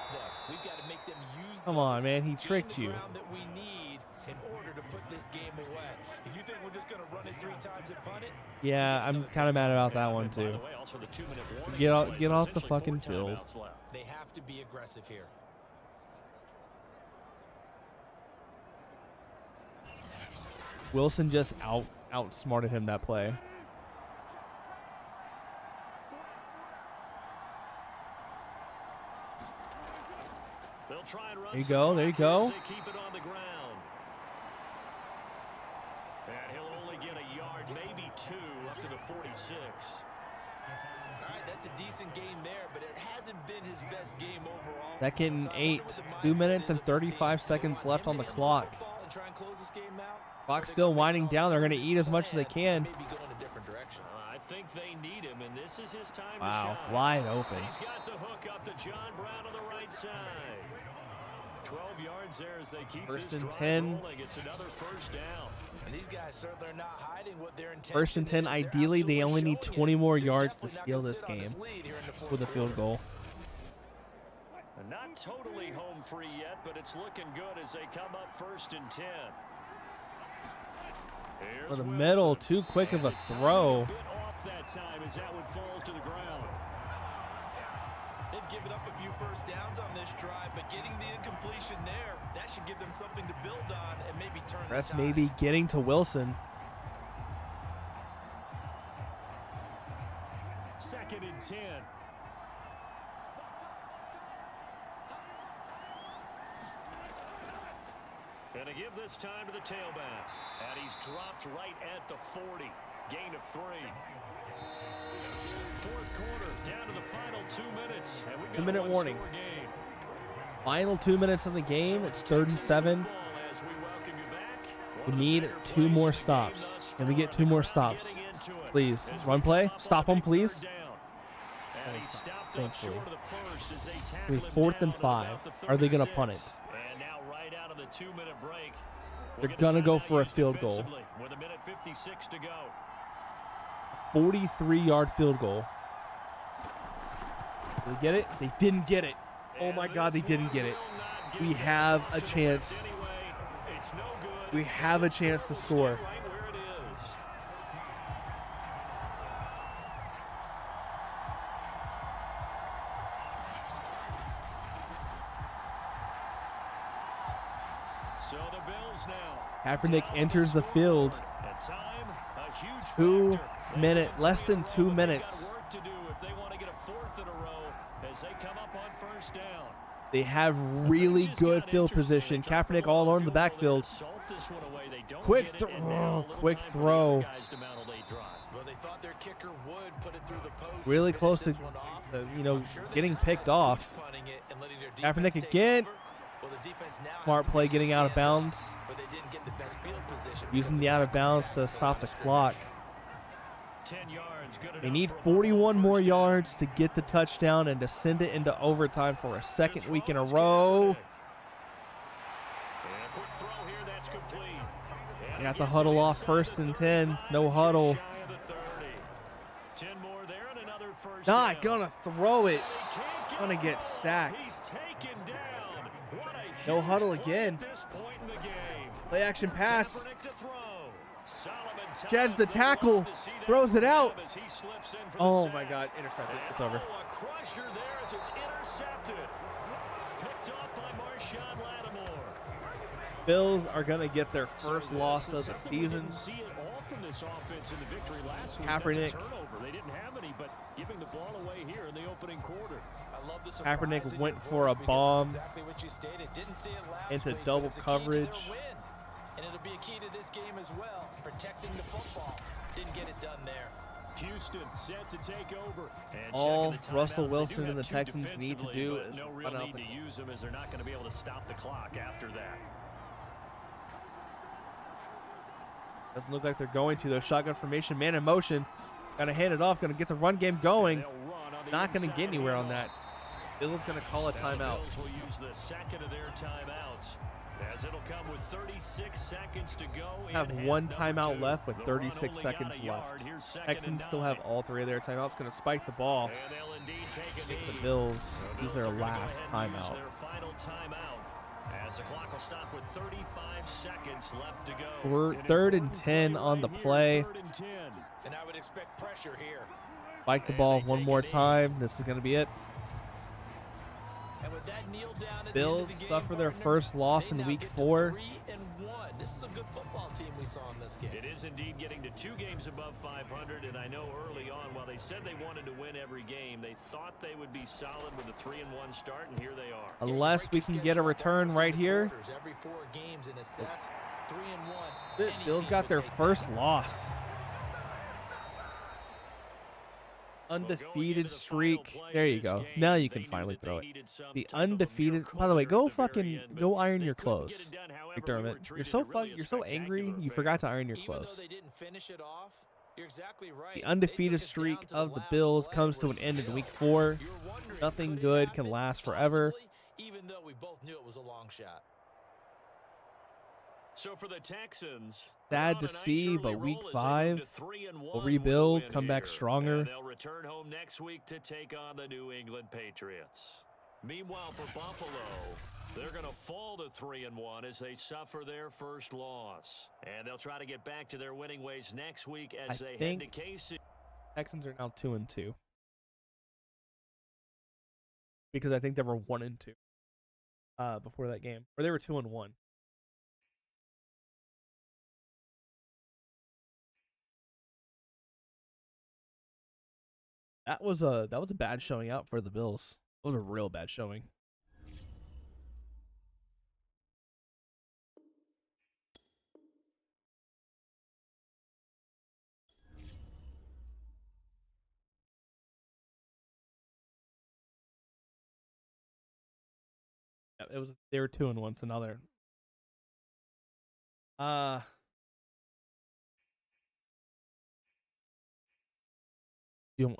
got to make them use Come on, man. He tricked you. that we need in order to put this game away. If you think we're just going to run it 3 times and punt it, Yeah, I'm kind of mad about that one too. Get off the fucking field. they have to be aggressive here. Wilson just outsmarted him that play. There you go. There you go. Keep it on the ground. And he'll only get a yard, maybe 2, up to the 46. All right, that's a decent game there, but it hasn't been his best game overall. Second and So I 8. wonder what the 2 mindset minutes is and of this team. 35 Do they seconds want left him on to the hand clock. football and try and close this game out? Clock's Or still they winding call down. They're a going to eat as much as they plan, can. maybe go in a different direction. I think they need him, and this is his time Wow, to shine. wide open. He's got the hook up to John Brown on the right side. 12 yards there as they keep First this and drive 10. rolling. It's another first down. And these guys certainly are not hiding what their intention First and 10. is. They're Ideally, they absolutely only need showing 20 it. more They're yards to definitely not seal gonna this sit on game lead here in the fourth with a field quarter. goal. And not totally home free yet, but it's looking good as they come up first and 10. Here's For the Wilson. middle, too quick of a And the timing throw. a bit off that time as that one falls to the ground. They've given up a few first downs on this drive, but getting the incompletion there, that should give them something to build on and maybe turn the Rest tide. maybe getting to Wilson. Second and 10. And to give this time to the tailback. And he's dropped right at the 40. Gain of 3. Fourth quarter, down to the final 2 minutes. And we've got 2-minute a warning. one-score game. Final 2 minutes of the game. It's 3rd and 7. As we welcome you back. We One of the need bigger 2 plays more of the game stops. thus Can we far, get 2 and the more crowd stops? getting into it Please. as Run we play. come up on Stop a them, big please. 3rd down. And he stopped up Thankfully. short of the first as they We tackle him 4th and down at 5. about the Are they going to 36. punt it? And now right out of the 2-minute break. They're we'll get gonna a go timeout for a used field goal. defensively With 1:56 to go. 43-yard field goal. Did they get it? They didn't get it. Oh my God, they didn't get it. We have a chance. We have a chance to score. Right where it is. So the Bills now. Kaepernick down enters the scoreboard. field. At time, a huge 2 factor. minute, They less than feel 2 they've got minutes. work to do if they want to get a 4th in a row as they come up on first down. They have really good field position. Kaepernick all over the backfield. Quick throw. Well, they thought their kicker would put it through the post. Really and close finish to, this one off. you I'm know, sure they getting discussed picked off. push punting it and letting their Kaepernick defense take again. over. Well, the defense now has Smart to play make a getting out of stand, bounds. but they didn't get the best field position Using because the of out of bounds to back stop the from clock. 10 yards, good They enough need for a 41 more first down. yards to get the touchdown and to send it into overtime for a second week in a row. And quick throw here, that's complete. And They got he the gets huddle it off inside 1st the and 10. 35, No just huddle. shy of the 30. first Not down. gonna throw it. And he can't get Gonna it get to him. sacked. He's taken down. What a No huge huddle play again. At this point in the game. Play action pass. Kaepernick to throw. Solomon Jeds the Thomas, tackle. they'll see that Throws it from out. him as he slips in for the Oh sack. my God, intercepted. It's And, over. oh, a crusher there as it's intercepted. Picked off by Marshawn Lattimore. Bills are gonna get their first loss of the Something we season. didn't see it all from this offense in the victory last week. Kaepernick. That's a turnover. They didn't have any, but giving the ball away here in the opening quarter. I love the Kaepernick surprise in went your for a voice because bomb it's exactly what you stated. Didn't see it last into week, but double it's a key to their coverage. win. And it'll be a key to this game as well. Protecting the football. Didn't get it done there. Houston set to take over. And All checking the Russell timeouts. They Wilson do and have the two Texans need to defensively, do but is no real run out need the to use them as they're not going to be able to stop the clock after that. Doesn't look like they're going to. Though shotgun formation, man in motion. Gotta hand it off. Gonna get the run game going. They'll run on the Not gonna inside get anywhere on handoff. that. Bill's gonna call a Now the timeout. Bills will use the second of their timeouts, as it'll come with 36 seconds to go. Have in one half number timeout two. left with The run 36 only got seconds a yard. left. Here's second Texans and still have 9. all three of their timeouts. Gonna spike the ball. And they'll indeed take a The knee. Bills The use Bills their are gonna go last ahead and use timeout. their final timeout, as the clock will stop with 35 seconds left to go. We're An 3rd and important 10 on the right here, play. 3rd and 10. And I would expect pressure here. Spike the And ball they one take more a knee. time. This is gonna be it. And with that kneel down at the end Bills of the game, suffer their partner, first loss they in now week get to 4. 3-1. This is a good football team we saw in this game. It is indeed getting to 2 games above 500, and I know early on, while they said they wanted to win every game, they thought they would be solid with a 3-1 start, and here they are. Unless we can get a return right here. Every 4 games and assess 3-1. The Any Bills team got would their take first that. loss. Well, going Undefeated into the streak. final play There of you this go. game, Now you they can knew finally that they throw it. needed some The type of a undefeated. miracle By the way, here go at the very fucking end, but go iron they your couldn't get clothes, it done. However, we McDermott. were You're treated so to really a you're so angry. spectacular You affair. forgot to iron your Even though clothes. they didn't finish it off, you're exactly right. The They undefeated took us streak down to of the last Bills play. comes to We're an end in still- week 4. you're wondering, Nothing could it good can happen? last forever. Possibly, even though we both knew it was a long shot. So for the Texans, Sad they're to on a nice see, early but week roll as they move 5, to 3-1 we'll with a rebuild, win come back here. stronger. And they'll return home next week to take on the New England Patriots. Meanwhile, for Buffalo, they're going to fall to 3-1 as they suffer their first loss. And they'll try to get back to their winning ways next week as I they think head to KC. Texans are now 2-2 because I think they were 1-2 before that game, or they were 2-1. That was a bad showing out for the Bills. It was a real bad showing. Yeah, it was they were 2-1, so now they're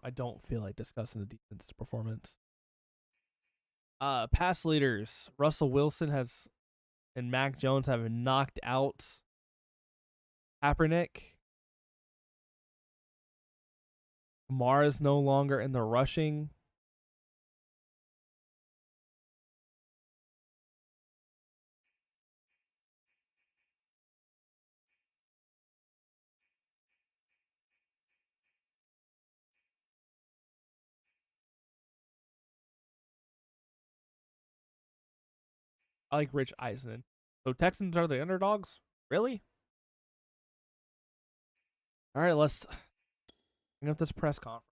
I don't feel like discussing the defense's performance. Pass leaders. Russell Wilson and Mac Jones have knocked out Kaepernick. Kamara is no longer in the rushing. I like Rich Eisen. So Texans are the underdogs? Really? All right, let's bring up this press conference.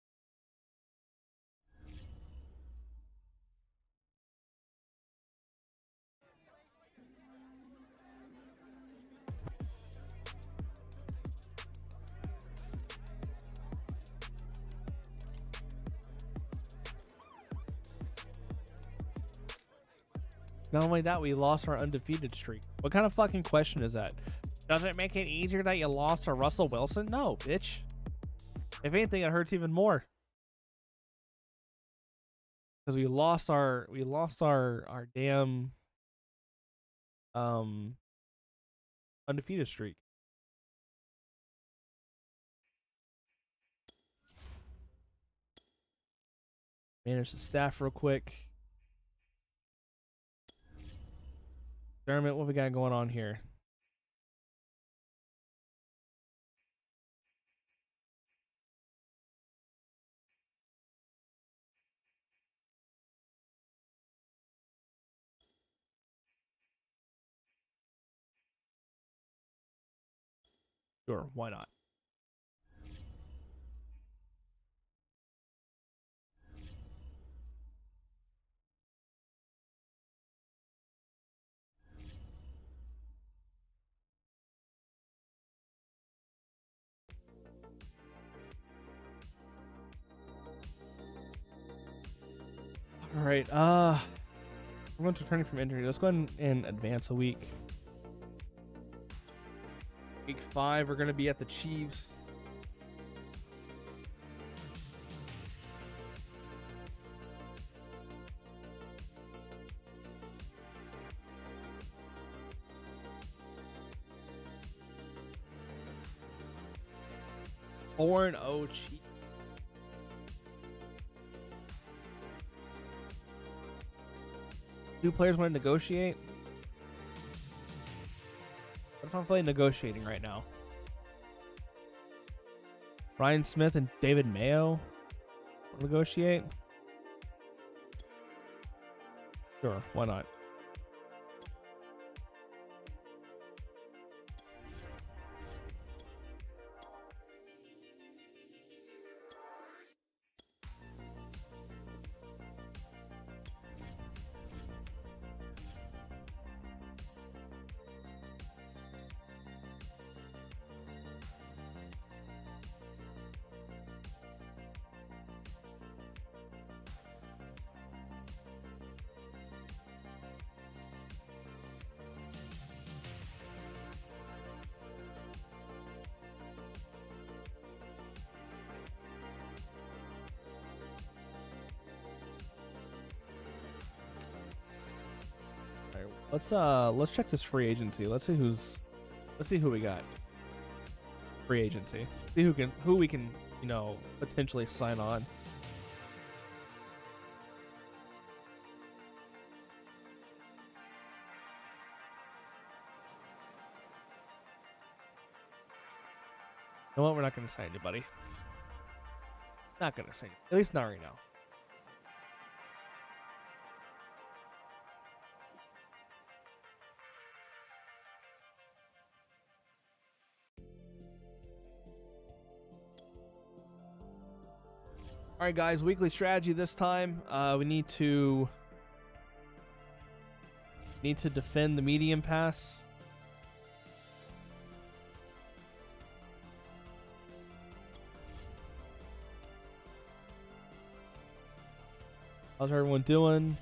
Not only that, we lost our undefeated streak. What kind of fucking question is that? Does it make it easier that you lost to Russell Wilson? No, bitch. If anything, it hurts even more. Because we lost our damn undefeated streak. Manage the staff real quick. Dermot, what we got going on here? Sure, why not? All right, everyone's returning from injury. Let's go ahead and advance a week. Week 5, we're going to be at the Chiefs. Four and 0 Chiefs. Do players want to negotiate? What if I'm playing negotiating right now? Ryan Smith and David Mayo negotiate? Sure, why not? Let's check this free agency. Let's see who we got. Free agency. See who we can, potentially sign on. You know what? We're not going to sign anybody. Not going to sign. At least not right now. All right, guys, weekly strategy this time. We need to defend the medium pass. How's everyone doing?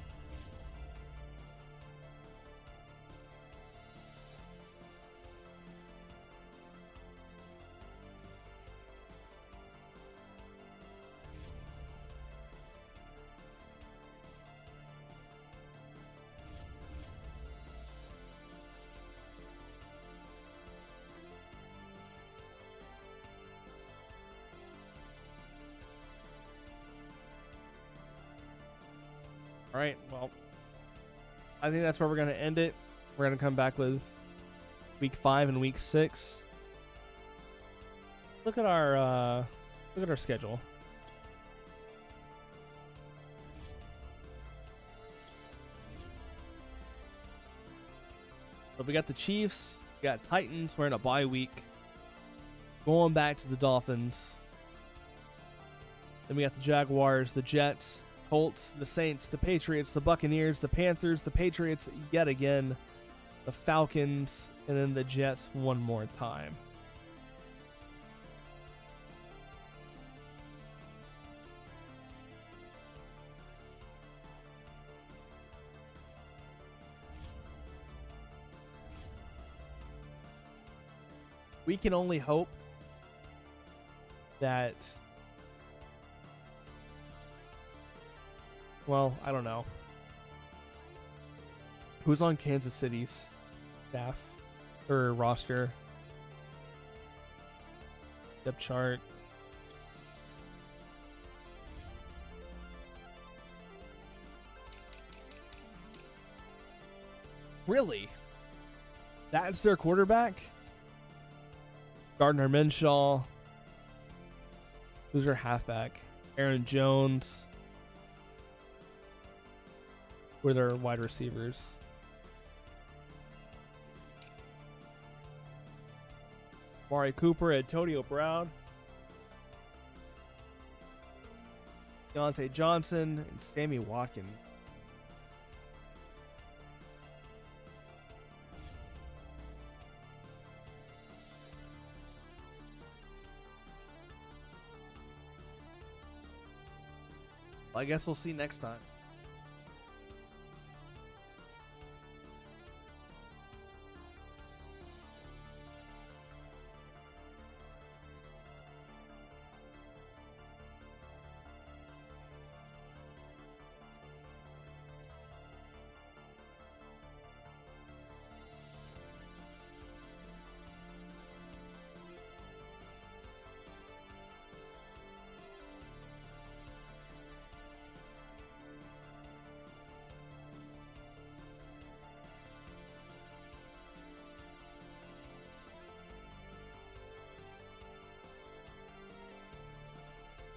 All right, well, I think that's where we're going to end it. We're going to come back with week 5 and week 6. Look at our schedule. So we got the Chiefs, we got Titans. We're in a bye week. Going back to the Dolphins. Then we got the Jaguars, the Jets, Colts, the Saints, the Patriots, the Buccaneers, the Panthers, the Patriots yet again, the Falcons, and then the Jets one more time. We can only hope that, well, I don't know. Who's on Kansas City's staff or roster? Depth chart. Really? That's their quarterback? Gardner Minshew. Who's their halfback? Aaron Jones. Who are their wide receivers? Amari Cooper, Antonio Brown. Deontay Johnson, and Sammy Watkins. I guess we'll see next time.